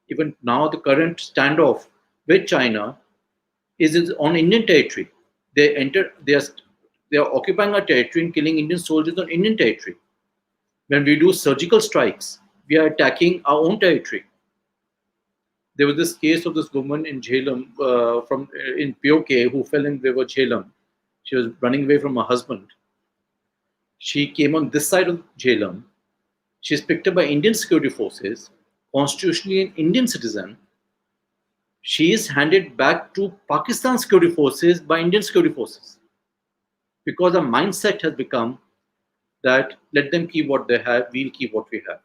Even now, the current standoff with China is on Indian territory. They are occupying our territory and killing Indian soldiers on Indian territory. When we do surgical strikes, we are attacking our own territory. There was this case of this woman in Jhelum, in POK, who fell in the river Jhelum. She was running away from her husband. She came on this side of Jhelum. She is picked up by Indian security forces, constitutionally an Indian citizen. She is handed back to Pakistan security forces by Indian security forces. Because our mindset has become that let them keep what they have, we'll keep what we have.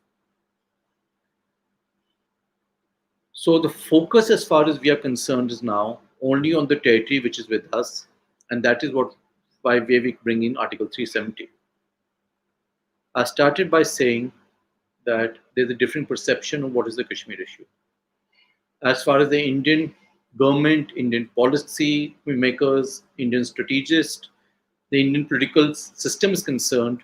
So the focus as far as we are concerned is now only on the territory which is with us, and that is why we bring in Article 370. I started by saying that there's a different perception of what is the Kashmir issue. As far as the Indian government, Indian policy makers, Indian strategists, the Indian political system is concerned,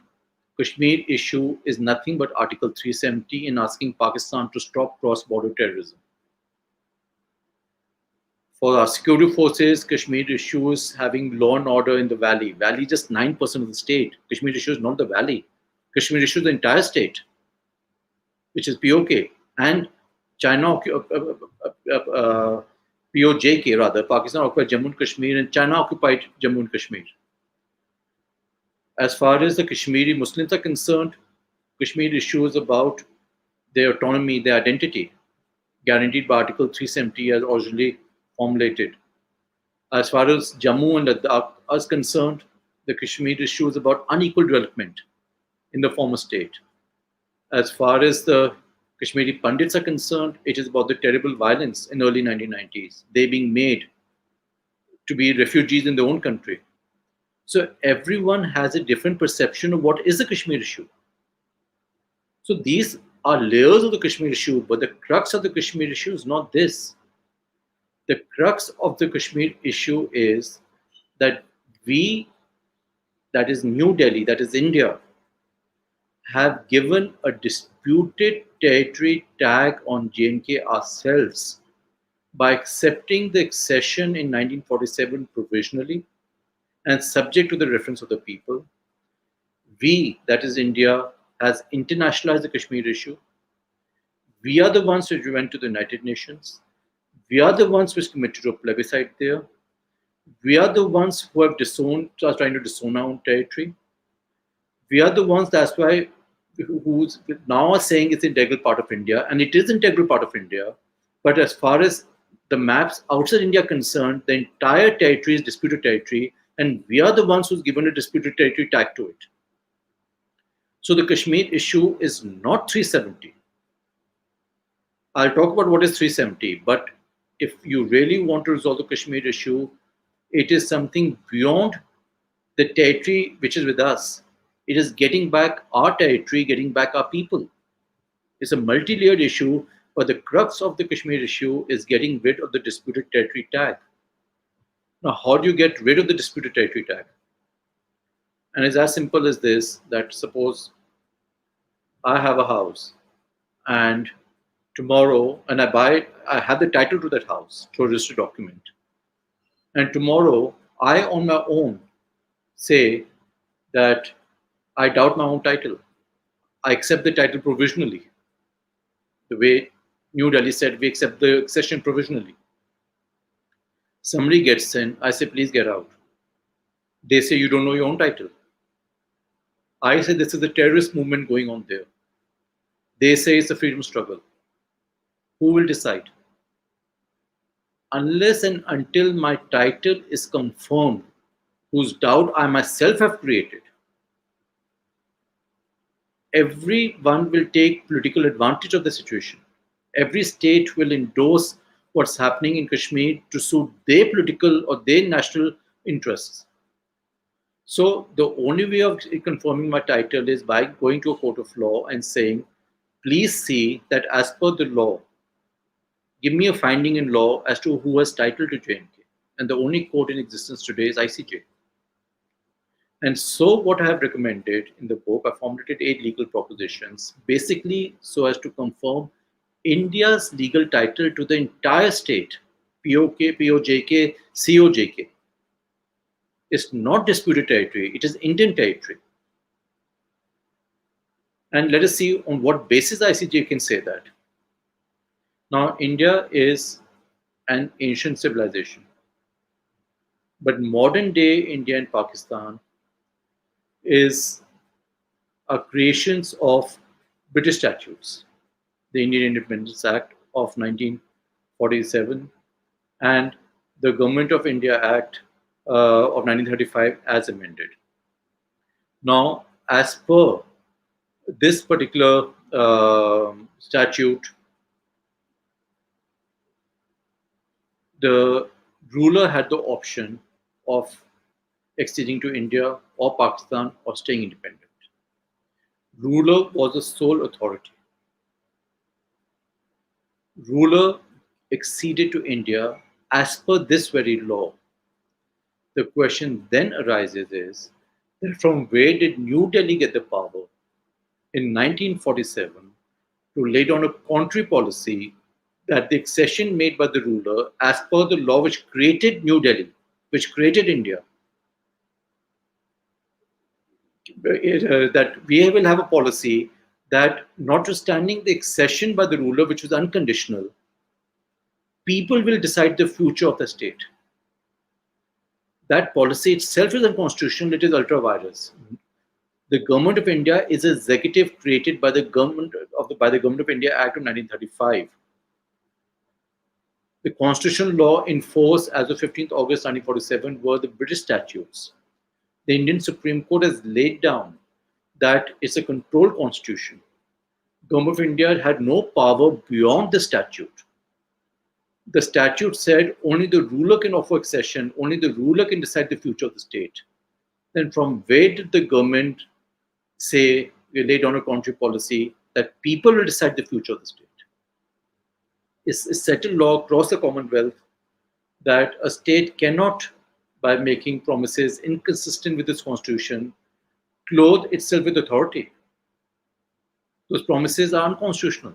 Kashmir issue is nothing but Article 370 in asking Pakistan to stop cross-border terrorism. For our security forces, Kashmir issue is having law and order in the valley. Valley just 9% of the state. Kashmir issue is not the valley. Kashmir issue is the entire state, which is POK. And China, POJK rather, Pakistan occupied Jammu and Kashmir, and China occupied Jammu and Kashmir. As far as the Kashmiri Muslims are concerned, Kashmir issue is about their autonomy, their identity, guaranteed by Article 370 as originally formulated. As far as Jammu and Ladakh is concerned, the Kashmir issue is about unequal development in the former state. As far as the Kashmiri Pandits are concerned, it is about the terrible violence in the early 1990s. They being made to be refugees in their own country. So everyone has a different perception of what is the Kashmir issue. So these are layers of the Kashmir issue, but the crux of the Kashmir issue is not this. The crux of the Kashmir issue is that we, that is New Delhi, that is India, have given a disputed territory tag on J&K ourselves by accepting the accession in 1947 provisionally and subject to the reference of the people. We, that is India, has internationalized the Kashmir issue. We are the ones who went to the United Nations. We are the ones which committed to a plebiscite there. We are the ones who have are trying to disown our own territory. We are the ones, that's why, who's now are saying it's an integral part of India, and it is an integral part of India. But as far as the maps outside India are concerned, the entire territory is disputed territory, and we are the ones who's given a disputed territory tag to it. So the Kashmir issue is not 370. I'll talk about what is 370, but if you really want to resolve the Kashmir issue, it is something beyond the territory which is with us. It is getting back our territory, getting back our people. It's a multi-layered issue, but the crux of the Kashmir issue is getting rid of the disputed territory tag. Now, how do you get rid of the disputed territory tag? And it's as simple as this, that suppose I have a house and tomorrow, and I have the title to that house through a registered document. And tomorrow, I on my own say that I doubt my own title. I accept the title provisionally. The way New Delhi said, we accept the accession provisionally. Somebody gets in, I say, please get out. They say, you don't know your own title. I say, this is a terrorist movement going on there. They say it's a freedom struggle. Who will decide? Unless and until my title is confirmed, whose doubt I myself have created, everyone will take political advantage of the situation. Every state will endorse what's happening in Kashmir to suit their political or their national interests. So the only way of confirming my title is by going to a court of law and saying, please see that as per the law, give me a finding in law as to who has title to JNK. And the only court in existence today is ICJ. And so what I have recommended in the book, I formulated 8 legal propositions, basically so as to confirm India's legal title to the entire state, POK, POJK, COJK. It's not disputed territory, it is Indian territory. And let us see on what basis ICJ can say that. Now, India is an ancient civilization, but modern day India and Pakistan is a creations of British statutes, the Indian Independence Act of 1947 and the Government of India Act of 1935 as amended. Now, as per this particular statute, the ruler had the option of acceding to India or Pakistan or staying independent. Ruler was the sole authority. Ruler acceded to India as per this very law. The question then arises is that from where did New Delhi get the power in 1947 to lay down a contrary policy that the accession made by the ruler as per the law which created New Delhi, which created India, that we will have a policy that notwithstanding the accession by the ruler, which was unconditional, people will decide the future of the state. That policy itself is unconstitutional, it is ultra vires. The Government of India is an executive created by the Government of India Act of 1935. The constitutional law in force as of 15th August 1947 were the British statutes. The Indian Supreme Court has laid down that it's a controlled constitution. Government of India had no power beyond the statute. The statute said only the ruler can offer accession, only the ruler can decide the future of the state. Then from where did the government say, we lay down a contrary policy that people will decide the future of the state? It's a settled law across the Commonwealth that a state cannot, by making promises inconsistent with its constitution, clothe itself with authority. Those promises are unconstitutional.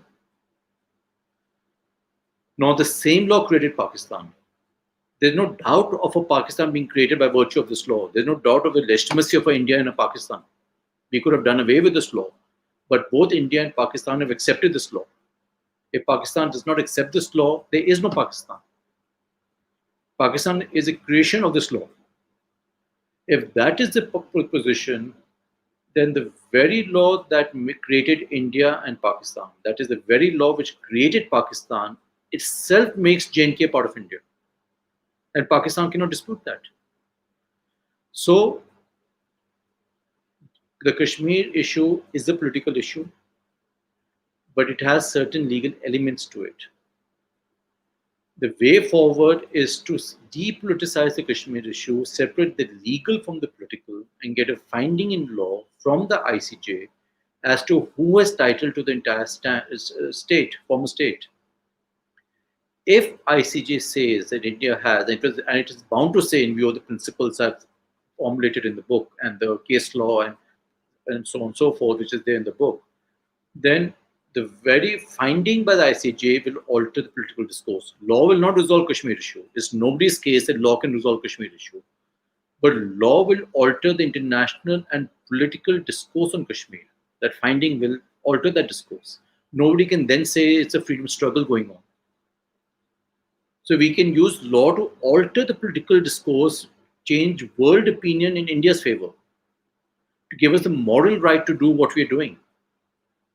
Now, the same law created Pakistan. There's no doubt of a Pakistan being created by virtue of this law. There's no doubt of the legitimacy of India and a Pakistan. We could have done away with this law, but both India and Pakistan have accepted this law. If Pakistan does not accept this law, there is no Pakistan. Pakistan is a creation of this law. If that is the position, then the very law that created India and Pakistan, that is the very law which created Pakistan, itself makes JNK part of India. And Pakistan cannot dispute that. So, the Kashmir issue is a political issue, but it has certain legal elements to it. The way forward is to depoliticize the Kashmir issue, separate the legal from the political, and get a finding in law from the ICJ as to who has title to the entire state, former state. If ICJ says that India has, and it is bound to say in view of the principles I've formulated in the book and the case law and so on and so forth, which is there in the book, then the very finding by the ICJ will alter the political discourse. Law will not resolve Kashmir issue. It's nobody's case that law can resolve Kashmir issue. But law will alter the international and political discourse on Kashmir. That finding will alter that discourse. Nobody can then say it's a freedom struggle going on. So we can use law to alter the political discourse, change world opinion in India's favor, to give us the moral right to do what we are doing,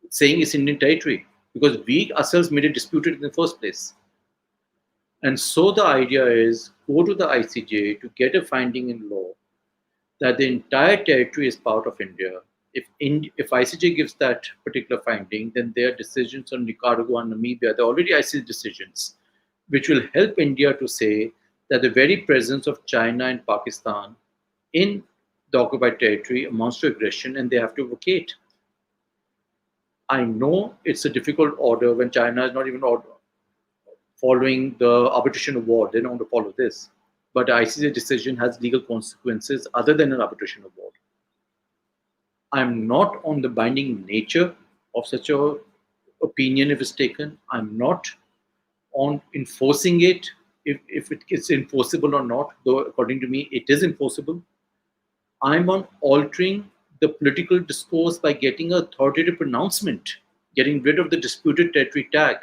saying it's Indian territory, because we ourselves made it disputed in the first place. And so the idea is go to the ICJ to get a finding in law that the entire territory is part of India. If ICJ gives that particular finding, then their decisions on Nicaragua and Namibia, they're already ICJ decisions, which will help India to say that the very presence of China and Pakistan in the occupied territory amounts to aggression and they have to vacate. I know it's a difficult order when China is not even following the arbitration award. They don't want to follow this. But the ICJ decision has legal consequences other than an arbitration award. I'm not on the binding nature of such a opinion if it's taken. I'm not on enforcing it if it is enforceable or not, though according to me it is enforceable. I'm on altering the political discourse by getting an authoritative pronouncement, getting rid of the disputed territory tag.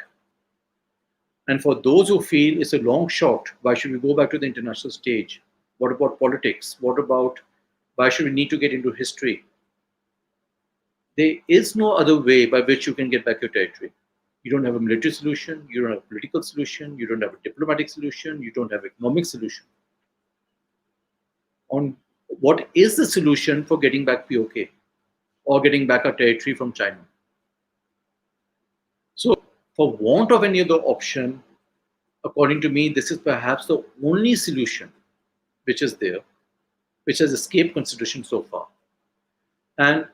And for those who feel it's a long shot, why should we go back to the international stage? What about politics? What about why should we need to get into history? There is no other way by which you can get back your territory. You don't have a military solution, you don't have a political solution, you don't have a diplomatic solution, you don't have an economic solution. On what is the solution for getting back POK or getting back our territory from China? So, for want of any other option, according to me, this is perhaps the only solution which is there, which has escaped consideration so far. And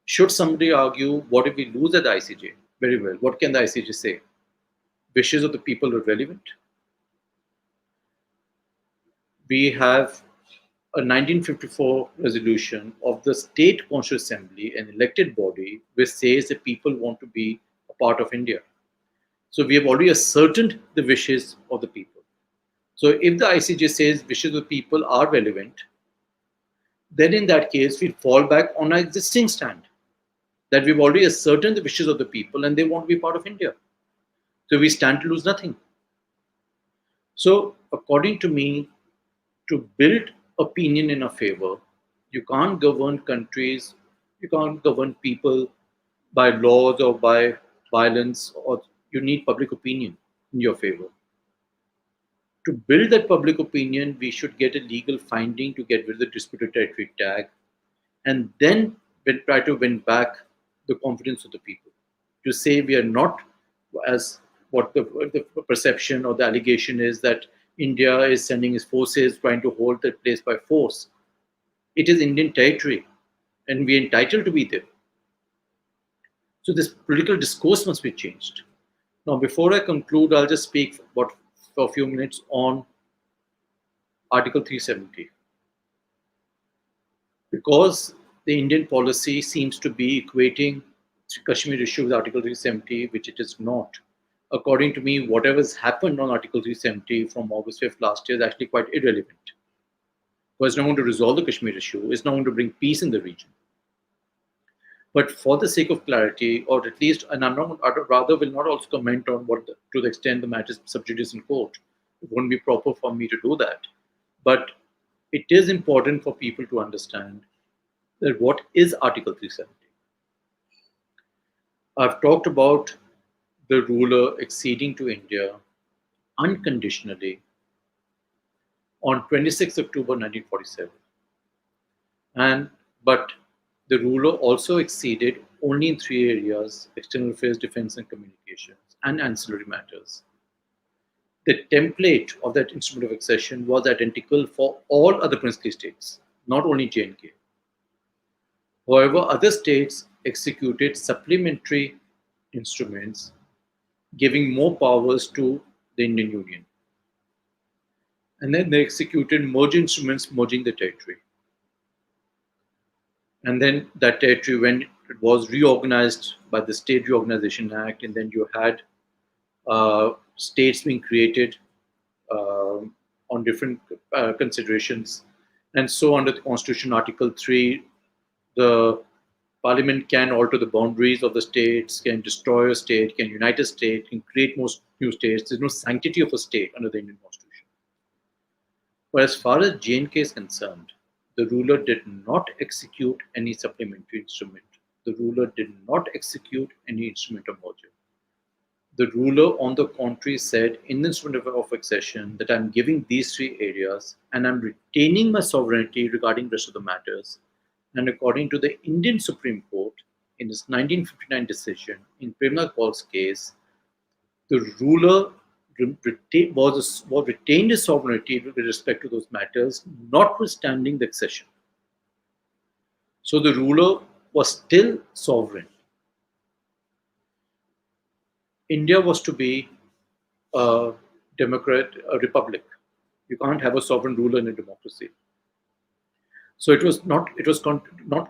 should somebody argue, what if we lose at the ICJ? Very well. What can the ICJ say? Wishes of the people are relevant. We have a 1954 resolution of the State Constituent Assembly, an elected body, which says that people want to be a part of India. So we have already ascertained the wishes of the people. So if the ICJ says wishes of the people are relevant, then in that case, we fall back on our existing stand that we've already ascertained the wishes of the people and they want to be part of India. So we stand to lose nothing. So according to me, to build opinion in our favor, you can't govern countries, you can't govern people by laws or by violence, or you need public opinion in your favor. To build that public opinion, we should get a legal finding to get rid of the disputed territory tag, and then try to win back the confidence of the people. To say we are not, as what the perception or the allegation is, that India is sending its forces trying to hold that place by force. It is Indian territory, and we are entitled to be there. So this political discourse must be changed. Now, before I conclude, I'll just speak for a few minutes on Article 370. Because the Indian policy seems to be equating Kashmir issue with Article 370, which it is not. According to me, whatever has happened on Article 370 from August 5th last year is actually quite irrelevant. Because it's not going to resolve the Kashmir issue, it's not going to bring peace in the region. But for the sake of clarity, or at least, and I'm not, I'd rather will not also comment on to the extent the matter is sub judice in court. It won't be proper for me to do that. But it is important for people to understand that what is Article 370. I've talked about the ruler acceding to India unconditionally on 26 October 1947. But the ruler also acceded only in three areas: external affairs, defense, and communications, and ancillary matters. The template of that instrument of accession was identical for all other princely states, not only J&K. However, other states executed supplementary instruments giving more powers to the Indian Union. And then they executed merge instruments merging the territory. And then that territory, when it was reorganized by the State Reorganization Act, and then you had states being created on different considerations. And so under the Constitution, Article 3, the Parliament can alter the boundaries of the states, can destroy a state, can unite a state, can create more new states. There's no sanctity of a state under the Indian Constitution. But as far as J&K is concerned, the ruler did not execute any supplementary instrument. The ruler did not execute any instrument of merger. The ruler, on the contrary, said in the instrument of accession that I'm giving these three areas and I'm retaining my sovereignty regarding the rest of the matters. And according to the Indian Supreme Court, in its 1959 decision in Premnath Paul's case, the ruler retained his sovereignty with respect to those matters, notwithstanding the accession. So the ruler was still sovereign. India was to be a republic. You can't have a sovereign ruler in a democracy. So it was not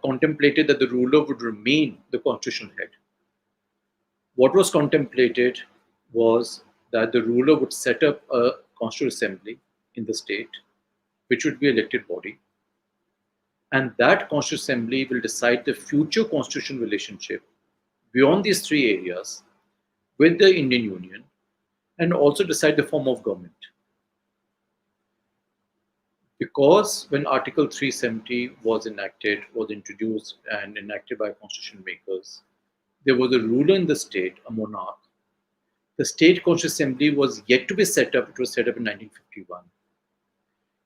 contemplated that the ruler would remain the constitutional head. What was contemplated was that the ruler would set up a constitutional assembly in the state, which would be an elected body, and that constitutional assembly will decide the future constitutional relationship beyond these three areas with the Indian Union, and also decide the form of government. Because when Article 370 was introduced and enacted by constitution makers, there was a ruler in the state, a monarch. The State Constitutional Assembly was yet to be set up. It was set up in 1951.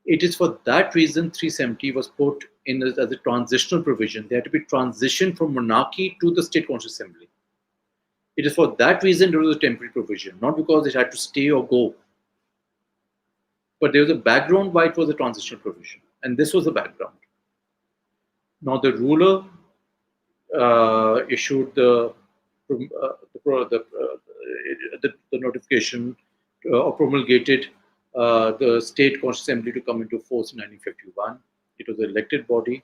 It is for that reason 370 was put in as a transitional provision. There had to be transition from monarchy to the State Constitutional Assembly. It is for that reason there was a temporary provision, not because it had to stay or go. But there was a background why it was a transitional provision. And this was the background. Now the ruler issued the notification or promulgated the State Constitutional Assembly to come into force in 1951. It was an elected body.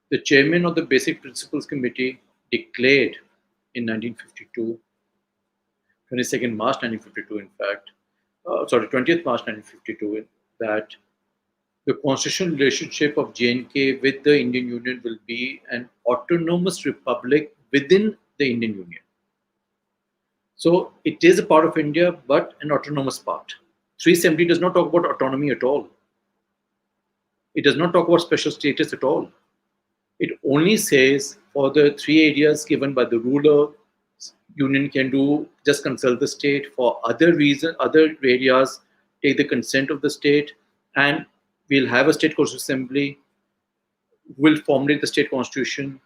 The chairman of the Basic Principles Committee declared in 1952, 22nd March 1952, in fact, 20th March 1952, that the constitutional relationship of J&K with the Indian Union will be an autonomous republic within the Indian Union. So it is a part of India, but an autonomous part. 370 does not talk about autonomy at all. It does not talk about special status at all. It only says for the three areas given by the ruler, Union can do just consult the state. For other areas, take the consent of the state, and we'll have a state constitutional assembly, will formulate the state constitution,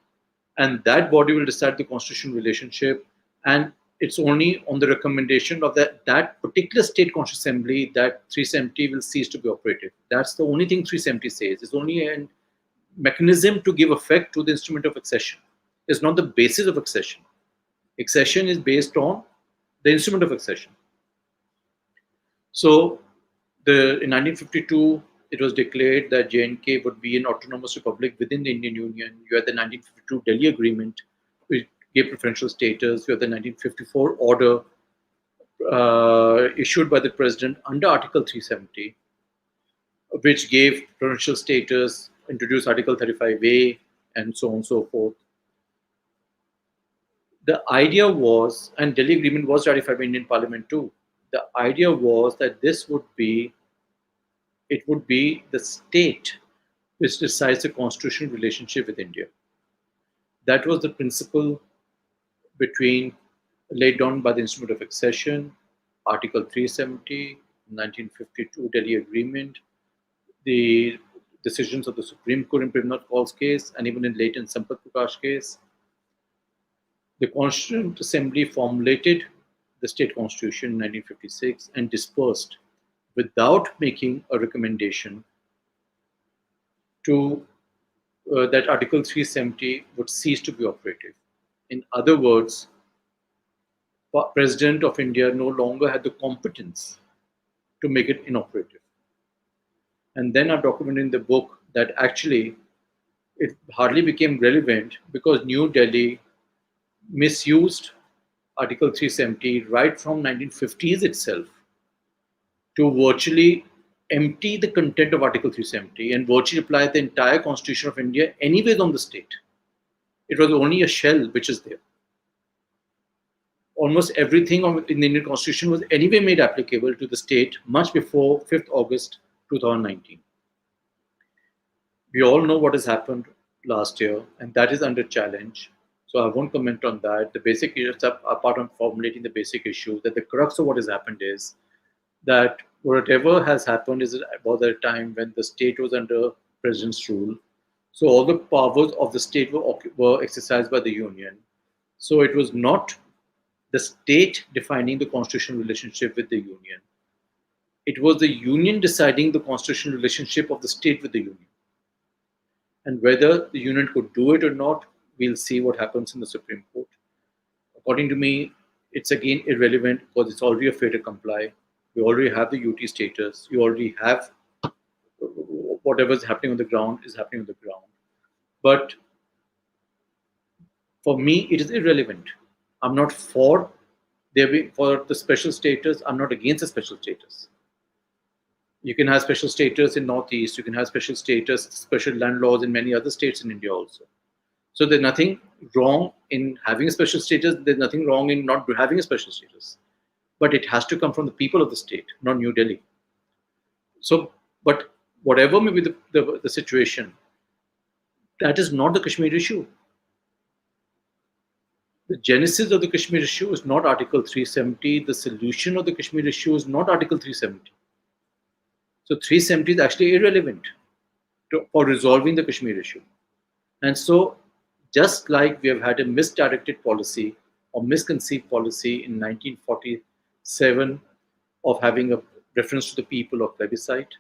and that body will decide the constitutional relationship. And it's only on the recommendation of that particular state constitutional assembly that 370 will cease to be operative. That's the only thing 370 says. It's only a mechanism to give effect to the instrument of accession. It's not the basis of accession. Accession is based on the instrument of accession. So in 1952, it was declared that J&K would be an autonomous republic within the Indian Union. You had the 1952 Delhi Agreement, which gave preferential status. You had the 1954 order issued by the president under Article 370, which gave preferential status, introduced Article 35A, and so on and so forth. The idea was, and Delhi Agreement was ratified by Indian Parliament too. The idea was that it would be the state which decides the constitutional relationship with India. That was the principle laid down by the Instrument of Accession, Article 370, 1952 Delhi Agreement, the decisions of the Supreme Court in Premnath Paul's case, and even in late in Sampath Prakash case. The Constituent Assembly formulated the state constitution in 1956 and dispersed without making a recommendation to that Article 370 would cease to be operative. In other words, the President of India no longer had the competence to make it inoperative. And then I documented in the book that actually it hardly became relevant because New Delhi misused Article 370 right from 1950s itself to virtually empty the content of Article 370 and virtually apply the entire Constitution of India anyways on the state. It was only a shell which is there. Almost everything in the Indian Constitution was anyway made applicable to the state much before 5th August 2019. We all know what has happened last year, and that is under challenge. So I won't comment on that. The basic issues, apart from formulating the basic issue, that the crux of what has happened is that whatever has happened is about the time when the state was under president's rule. So all the powers of the state were exercised by the union. So it was not the state defining the constitutional relationship with the union. It was the union deciding the constitutional relationship of the state with the union. And whether the union could do it or not, we'll see what happens in the Supreme Court. According to me, it's again irrelevant because it's already a fait to comply. We already have the UT status. You already have whatever is happening on the ground is happening on the ground. But for me, it is irrelevant. I'm not for the special status. I'm not against the special status. You can have special status in Northeast. You can have special status, special land laws in many other states in India also. So there's nothing wrong in having a special status. There's nothing wrong in not having a special status. But it has to come from the people of the state, not New Delhi. So, but whatever may be the situation, that is not the Kashmir issue. The genesis of the Kashmir issue is not Article 370. The solution of the Kashmir issue is not Article 370. So 370 is actually irrelevant for resolving the Kashmir issue. And so, just like we have had a misdirected policy or misconceived policy in 1947 of having a reference to the people of plebiscite,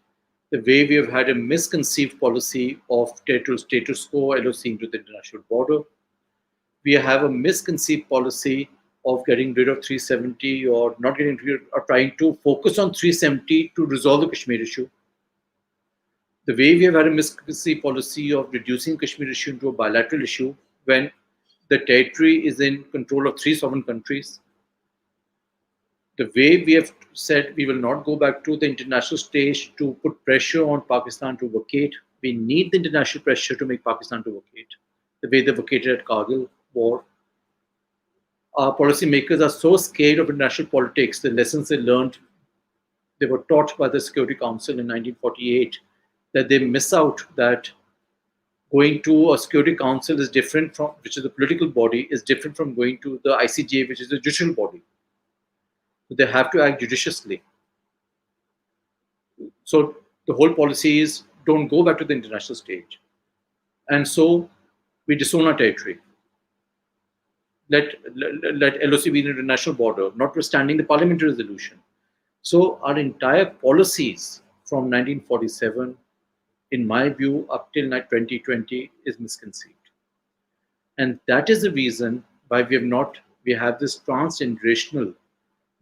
the way we have had a misconceived policy of territorial status quo, LOC into the international border, we have a misconceived policy of getting rid of 370 or not getting rid or trying to focus on 370 to resolve the Kashmir issue. The way we have had a misconceived policy of reducing Kashmir issue into a bilateral issue when the territory is in control of 3 sovereign countries. The way we have said we will not go back to the international stage to put pressure on Pakistan to vacate. We need the international pressure to make Pakistan to vacate. The way they vacated at Kargil war. Our policymakers are so scared of international politics, the lessons they learned, they were taught by the Security Council in 1948, that they miss out that going to a Security Council is different from, which is a political body, is different from going to the ICJ, which is a judicial body. So they have to act judiciously. So the whole policy is don't go back to the international stage. And so we disown our territory. Let LOC be the international border, notwithstanding the parliamentary resolution. So our entire policies from 1947, in my view, up till 2020 is misconceived. And that is the reason why we have this transgenerational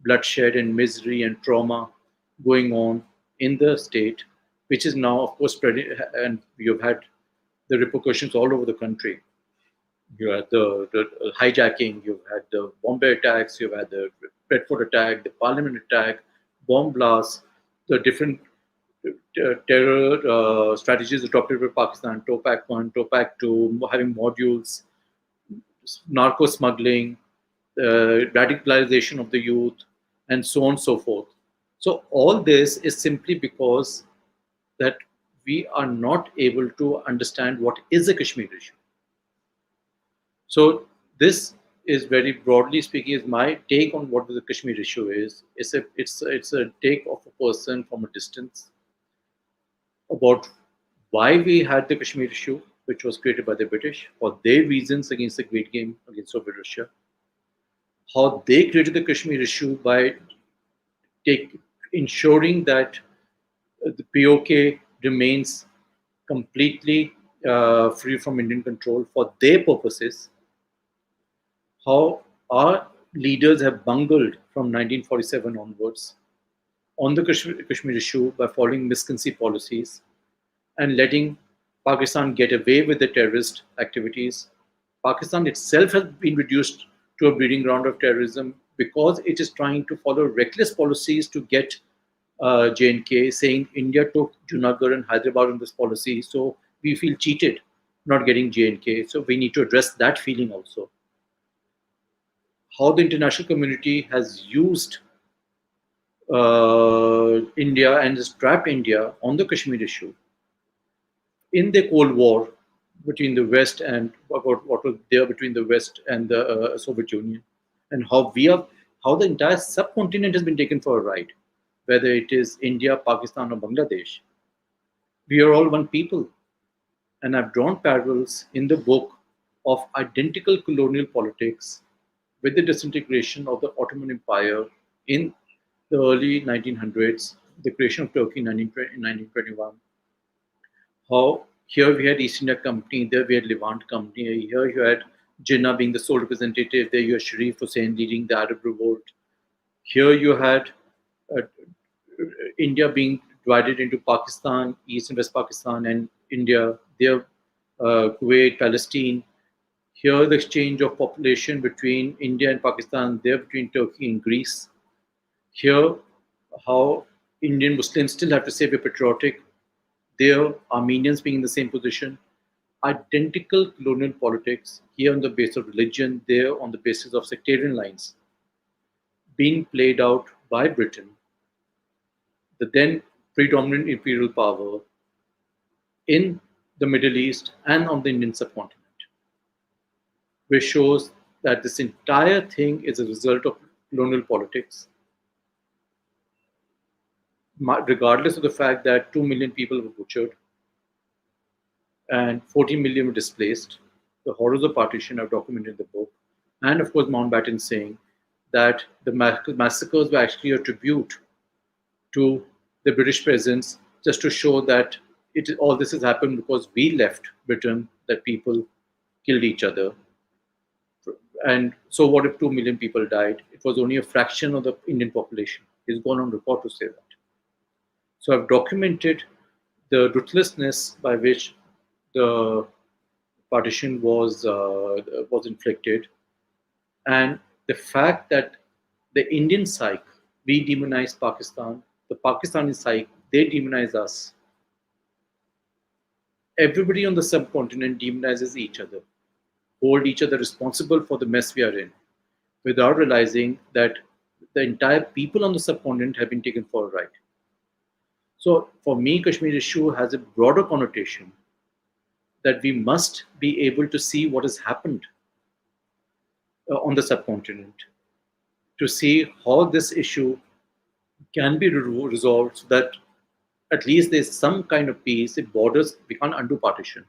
bloodshed and misery and trauma going on in the state, which is now, of course, spreading, and you've had the repercussions all over the country. You had the hijacking, you've had the Bombay attacks, you've had the Bedford attack, the Parliament attack, bomb blasts, the different terror strategies adopted by Pakistan, TOPAC 1, TOPAC 2, having modules, narco smuggling, radicalization of the youth, and so on and so forth. So all this is simply because that we are not able to understand what is the Kashmir issue. So this is very broadly speaking is my take on what the Kashmir issue is. It's a take of a person from a distance about why we had the Kashmir issue, which was created by the British for their reasons against the Great Game against Soviet Russia. How they created the Kashmir issue by ensuring that the POK remains completely free from Indian control for their purposes. How our leaders have bungled from 1947 onwards on the Kashmir issue by following misconceived policies and letting Pakistan get away with the terrorist activities. Pakistan itself has been reduced to a breeding ground of terrorism because it is trying to follow reckless policies to get J&K, saying India took Junagadh and Hyderabad on this policy, so we feel cheated not getting J&K. So we need to address that feeling also. How the international community has used India and has trapped India on the Kashmir issue. In the Cold War, between the West and what was there between the West and the Soviet Union, and how the entire subcontinent has been taken for a ride, whether it is India, Pakistan, or Bangladesh. We are all one people, and I've drawn parallels in the book of identical colonial politics with the disintegration of the Ottoman Empire in the early 1900s, the creation of Turkey in 1921. How here we had East India Company, there we had Levant Company, here you had Jinnah being the sole representative, there you had Sharif Hussain leading the Arab Revolt. Here you had uh, India being divided into Pakistan, East and West Pakistan, and India, there Kuwait, Palestine. Here the exchange of population between India and Pakistan, there between Turkey and Greece. Here, how Indian Muslims still have to say we're patriotic. There, Armenians being in the same position. Identical colonial politics, here on the basis of religion, there on the basis of sectarian lines, being played out by Britain, the then predominant imperial power in the Middle East and on the Indian subcontinent, which shows that this entire thing is a result of colonial politics, regardless of the fact that 2 million people were butchered and 14 million were displaced. The horrors of partition are documented in the book. And of course, Mountbatten saying that the massacres were actually a tribute to the British presence, just to show that all this has happened because we left Britain, that people killed each other. And so, what if 2 million people died? It was only a fraction of the Indian population. He's gone on record to say that. So, I've documented the ruthlessness by which the partition was inflicted, and the fact that the Indian psyche, we demonize Pakistan, the Pakistani psyche, they demonize us. Everybody on the subcontinent demonizes each other, hold each other responsible for the mess we are in, without realizing that the entire people on the subcontinent have been taken for a ride. So for me, Kashmir issue has a broader connotation that we must be able to see what has happened on the subcontinent, to see how this issue can be resolved so that at least there's some kind of peace. The borders, we can't undo partition,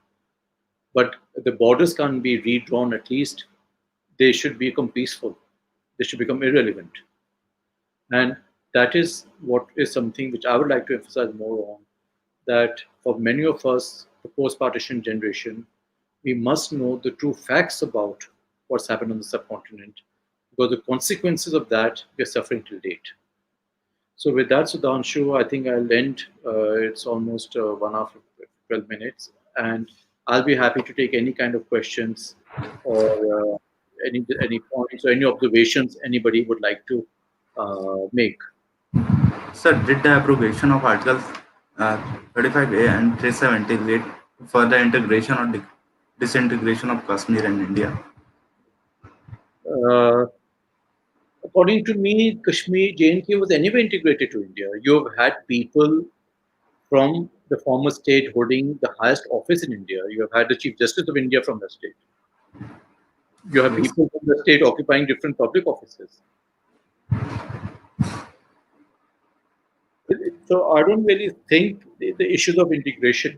but the borders can't be redrawn. At least they should become peaceful. They should become irrelevant. And that is what is something which I would like to emphasize more on, that for many of us, the post-partition generation, we must know the true facts about what's happened on the subcontinent, because the consequences of that we are suffering till date. So with that, Sudhanshu, I think I'll end. It's almost 1 hour, 12 minutes, and I'll be happy to take any kind of questions or any points or any observations anybody would like to make. Sir, did the abrogation of Articles 35A and 370 lead to further integration or disintegration of Kashmir and India? According to me, Kashmir, J&K was anyway integrated to India. You have had people from the former state holding the highest office in India. You have had the Chief Justice of India from the state. You have people from the state occupying different public offices. So I don't really think the issues of integration.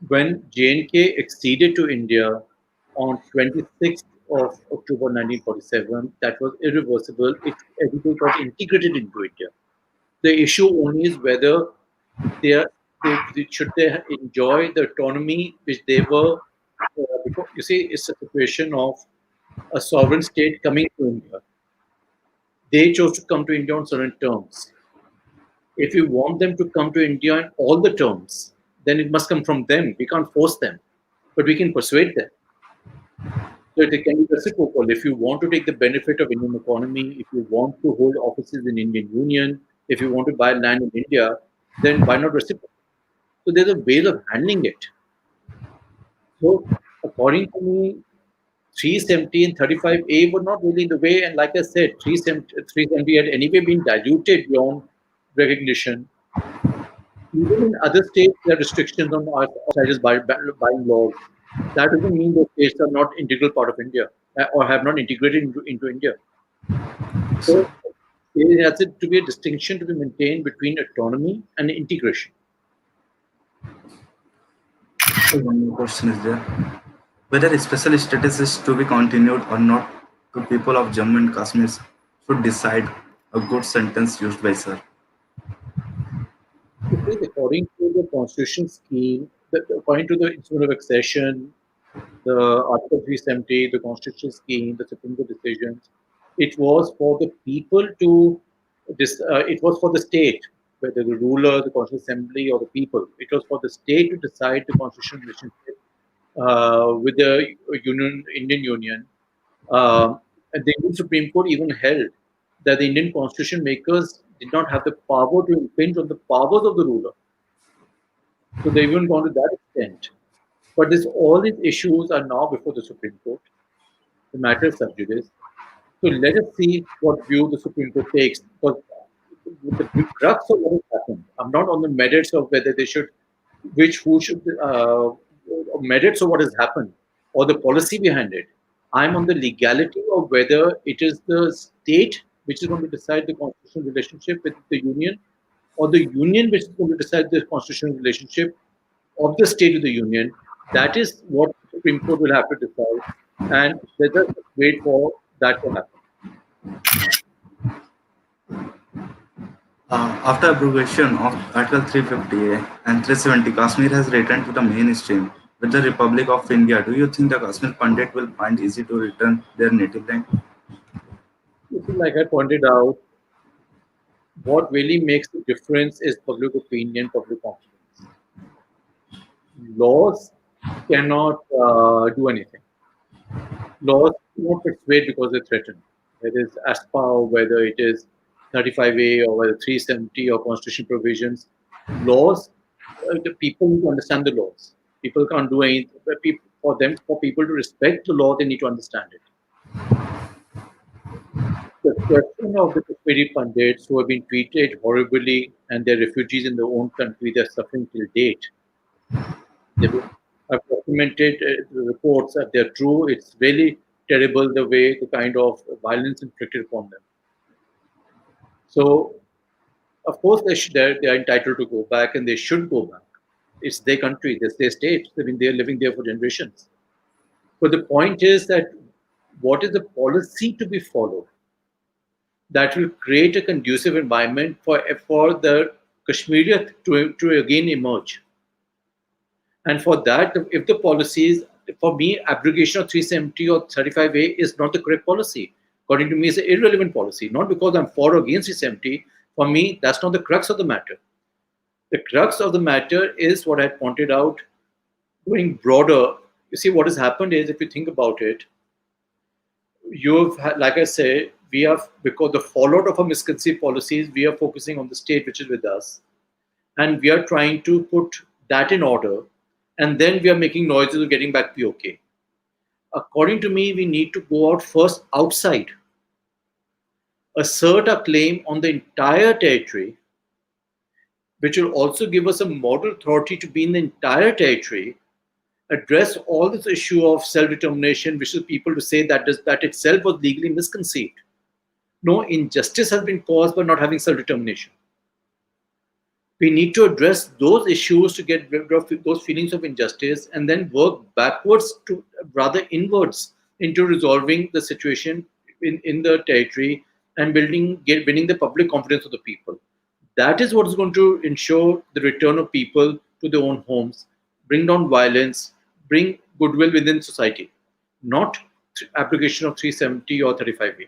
When J&K acceded to India on 26th of October 1947, that was irreversible. Everything got integrated into India. The issue only is whether should they enjoy the autonomy which they were. Because you see, it's a situation of a sovereign state coming to India. They chose to come to India on certain terms. If we want them to come to India on all the terms, then it must come from them. We can't force them, but we can persuade them. So it can be reciprocal. If you want to take the benefit of Indian economy, if you want to hold offices in Indian Union, if you want to buy land in India, then why not reciprocal? So there's a way of handling it. So according to me, 370 and 35A were not really the way. And like I said, 370 had anyway been diluted beyond recognition Even in other states, there are restrictions on outsiders buying laws. That doesn't mean those states are not integral part of India or have not integrated into India. So, So there has to be a distinction to be maintained between autonomy and integration. one more question is there. Whether a special status is to be continued or not, to people of Jammu and Kashmir should decide a good sentence used by sir. It is according to the constitution scheme, according to the instrument of accession, the Article 370, the constitutional scheme, the Supreme Court decisions. It was for the people to it was for the state, whether the ruler, the Constitutional Assembly, or the people. It was for the state to decide the constitutional relationship with the Indian Union. And the Indian Supreme Court even held that the Indian constitution makers did not have the power to impinge on the powers of the ruler. So they even gone to that extent. But all these issues are now before the Supreme Court. The matter is sub judice. So let us see what view the Supreme Court takes. Because the crux of what has happened, I'm not on the merits of whether they should, who should, merits of what has happened or the policy behind it. I'm on the legality of whether it is the state which is going to decide the constitutional relationship with the union, or the union which is going to decide the constitutional relationship of the state with the union. That is what the Supreme Court will have to decide, and let us wait for that to happen. After abrogation of Article 350A and 370, Kashmir has returned to the mainstream. With the Republic of India, do you think the Kashmir Pandit will find easy to return their native land? Like I pointed out, what really makes the difference is public opinion, public confidence. Laws cannot do anything. Laws cannot persuade because they threaten. Whether it's ASPA, whether it is 35A, or whether 370 or constitution provisions, laws, the people need to understand the laws. People can't do anything. For people to respect the law, they need to understand it. The question of the Kashmiri Pandits who have been treated horribly and they're refugees in their own country, they're suffering till date. I've documented the reports that they're true. It's really terrible the kind of violence inflicted upon them. So, of course, they're entitled to go back and they should go back. It's their country, it's their state. I mean, they're living there for generations. But the point is that what is the policy to be followed that will create a conducive environment for the Kashmiri to again emerge? And for that, if the policies, for me, abrogation of 370 or 35A is not the correct policy. According to me, it's an irrelevant policy. Not because I'm for or against 370. For me, that's not the crux of the matter. The crux of the matter is what I pointed out, going broader. You see, what has happened is, if you think about it, like I say, we have, because the fallout of our misconceived policies, we are focusing on the state which is with us. And we are trying to put that in order. And then we are making noises of getting back to be okay. According to me, we need to go out first outside, assert a claim on the entire territory, which will also give us a moral authority to be in the entire territory, address all this issue of self-determination, which is people to say that itself was legally misconceived. No injustice has been caused by not having self-determination. We need to address those issues to get rid of those feelings of injustice and then work backwards to rather inwards into resolving the situation in the territory and winning the public confidence of the people. That is what is going to ensure the return of people to their own homes, bring down violence, bring goodwill within society, not application of 370 or 35A.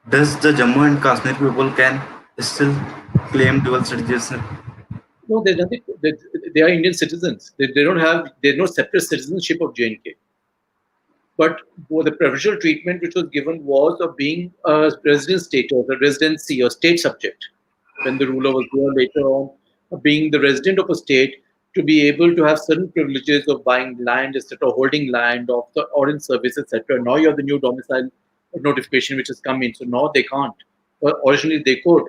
Does the Jammu and Kashmir people can still claim dual citizenship? No, there's nothing. They are Indian citizens. They don't have. There's no separate citizenship of J&K. But the preferential treatment which was given was of being a resident status, a residency, or state subject. When the ruler was there later on, being the resident of a state, to be able to have certain privileges of buying land, etc., holding land, or in service, etc. Now you have the new domicile notification which has come in. So now they can't. But originally they could.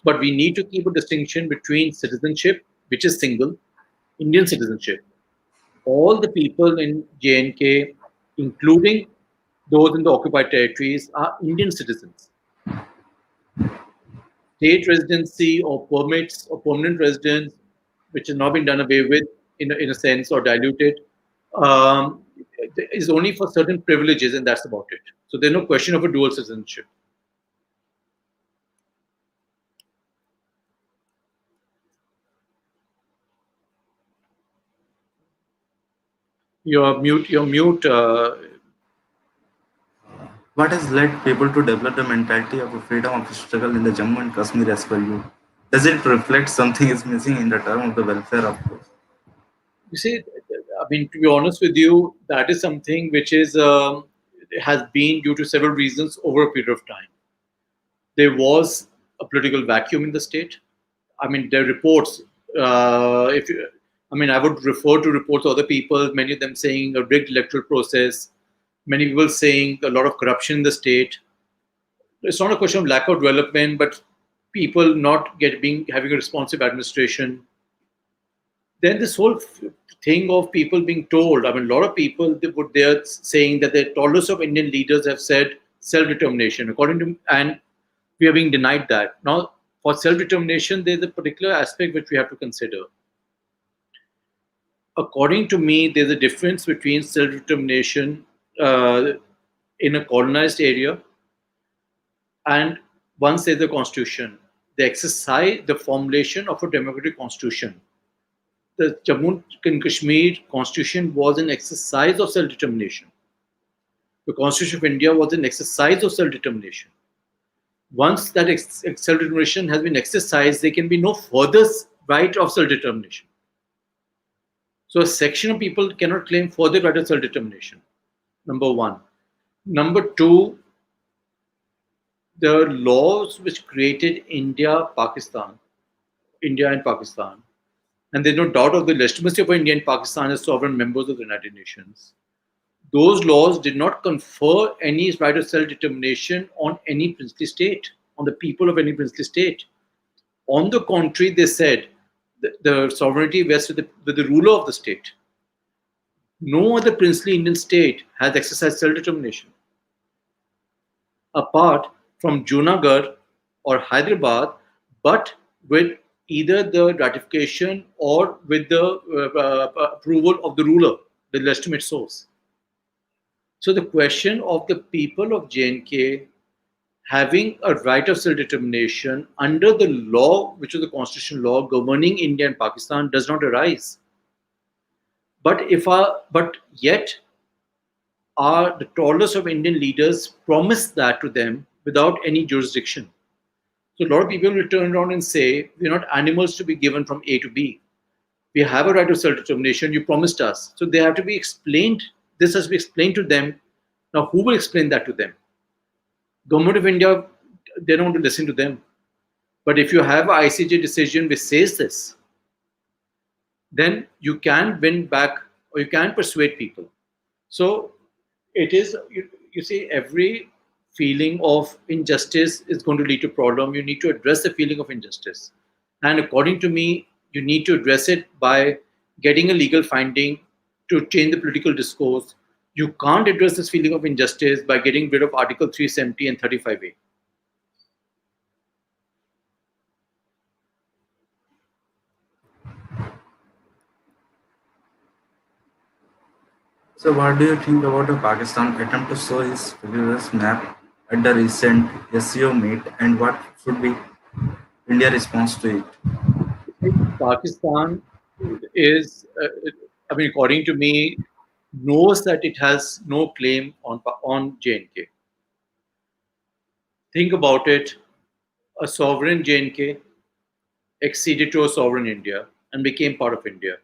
But we need to keep a distinction between citizenship, which is single, Indian citizenship. All the people in J&K, including those in the occupied territories, are Indian citizens. State residency or permits or permanent residence, which has not been done away with in a sense or diluted, um, is only for certain privileges, and that's about it. So there's no question of a dual citizenship. You're mute. You're mute. What has led people to develop the mentality of a freedom of struggle in the Jammu and Kashmir as per you? Does it reflect something is missing in the term of the welfare of those? You see, I mean, to be honest with you, that is something which is has been due to several reasons over a period of time. There was a political vacuum in the state. I mean, there are reports. If you, I mean, I would refer to reports of other people. Many of them saying a rigged electoral process. Many people saying a lot of corruption in the state. It's not a question of lack of development, but people not having a responsive administration. Then this whole thing of people being told. I mean, a lot of people they're saying that the tolerance of Indian leaders have said self-determination. According to and we are being denied that. Now, for self-determination, there's a particular aspect which we have to consider. According to me, there's a difference between self-determination in a colonized area and once there's a constitution, the formulation of a democratic constitution. The Jammu and Kashmir constitution was an exercise of self-determination. The Constitution of India was an exercise of self-determination. Once that self-determination has been exercised, there can be no further right of self-determination. So a section of people cannot claim further right of self-determination. Number one. Number two, the laws which created India and Pakistan, and there's no doubt of the legitimacy of India and Pakistan as sovereign members of the United Nations. Those laws did not confer any right of self-determination on any princely state, on the people of any princely state. On the contrary, they said the sovereignty vests with the ruler of the state. No other princely Indian state has exercised self-determination apart from Junagadh or Hyderabad, but with either the ratification or with the approval of the ruler, the legitimate source. So the question of the people of J&K having a right of self-determination under the law, which is the constitutional law governing India and Pakistan, does not arise. But yet the tolerance of Indian leaders promised that to them without any jurisdiction. So a lot of people will turn around and say, we're not animals to be given from A to B. We have a right of self-determination, you promised us. So they have to be explained, this has to be explained to them. Now, who will explain that to them? Government of India, they don't want to listen to them. But if you have an ICJ decision which says this, then you can win back or you can persuade people. So it is, you see, every feeling of injustice is going to lead to problem. You need to address the feeling of injustice. And according to me, you need to address it by getting a legal finding to change the political discourse. You can't address this feeling of injustice by getting rid of Article 370 and 35A. So, what do you think about the Pakistan attempt to show his fabulous map at the recent SEO meet, and what should be India's response to it? Pakistan is, I mean, according to me, knows that it has no claim on J&K. Think about it, a sovereign J&K acceded to a sovereign India and became part of India.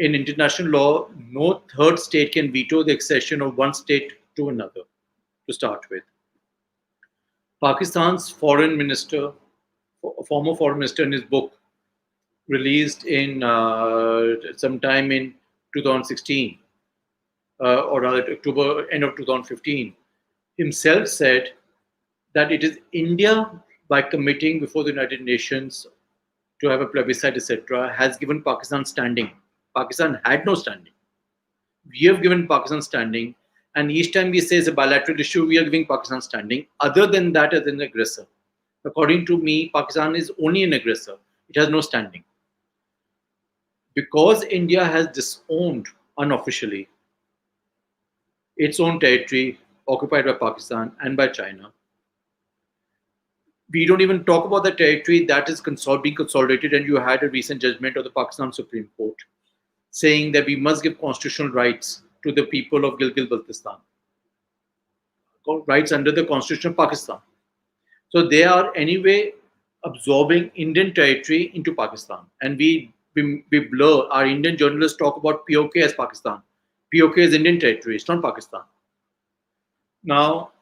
In international law, no third state can veto the accession of one state to another, to start with. Pakistan's foreign minister, former foreign minister in his book, released in sometime in 2016, or rather October, end of 2015, himself said that it is India, by committing before the United Nations to have a plebiscite, etc., has given Pakistan standing. Pakistan had no standing. We have given Pakistan standing, and each time we say it's a bilateral issue, we are giving Pakistan standing. Other than that, as an aggressor. According to me, Pakistan is only an aggressor. It has no standing. Because India has disowned unofficially its own territory occupied by Pakistan and by China, we don't even talk about the territory that is being consolidated. And you had a recent judgment of the Pakistan Supreme Court saying that we must give constitutional rights to the people of Gilgit-Baltistan, rights under the Constitution of Pakistan. So they are anyway absorbing Indian territory into Pakistan, and we blur. Our Indian journalists talk about POK as Pakistan. POK is Indian territory; it's not Pakistan. Now,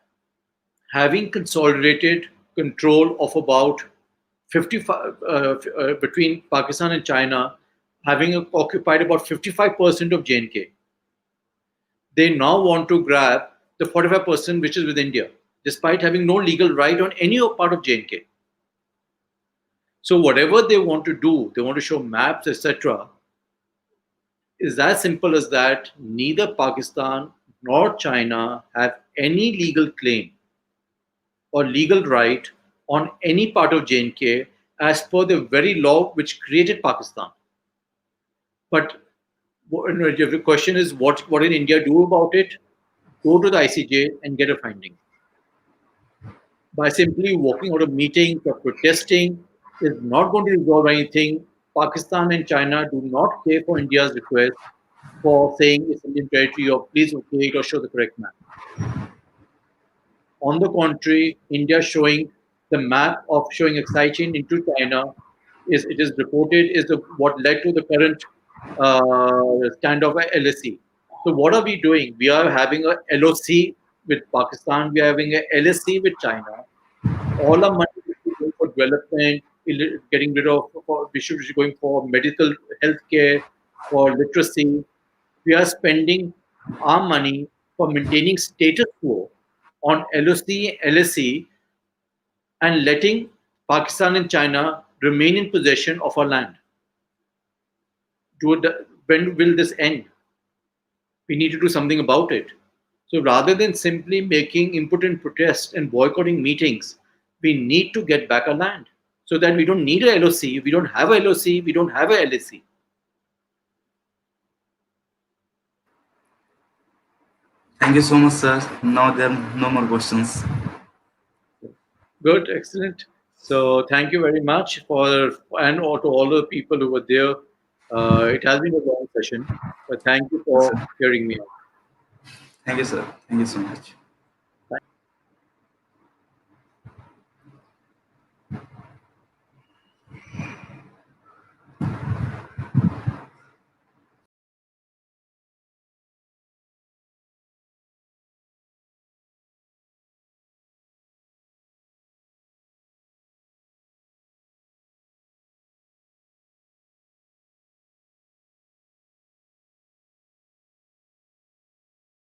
having consolidated control of about 55 between Pakistan and China, having occupied about 55% of J&K, they now want to grab the 45% which is with India, despite having no legal right on any part of J&K. So whatever they want to do, they want to show maps, etc., is as simple as that. Neither Pakistan nor China have any legal claim or legal right on any part of J&K as per the very law which created Pakistan. But the question is, what did India do about it? Go to the ICJ and get a finding. By simply walking out of meetings or protesting is not going to resolve anything. Pakistan and China do not care for India's request for saying it's Indian territory or please okay it or show the correct map. On the contrary, India showing the map of showing a side chain into China it is reported is what led to the current standoff at LSE. So what are we doing? We are having a LOC with Pakistan. We are having a LSE with China. All our money is going for development, getting rid of, we should be going for medical healthcare, for literacy. We are spending our money for maintaining status quo on LOC, LSE, and letting Pakistan and China remain in possession of our land. When will this end? We need to do something about it. So rather than simply making impotent protests and boycotting meetings, we need to get back our land so that we don't need a LOC, we don't have a LOC, we don't have a LSE. Thank you so much, sir. Now there are no more questions. Good, excellent. So thank you very much to all the people who were there. It has been a long session, but thank you Yes, for sir. hearing me out. Thank you, sir. Thank you so much.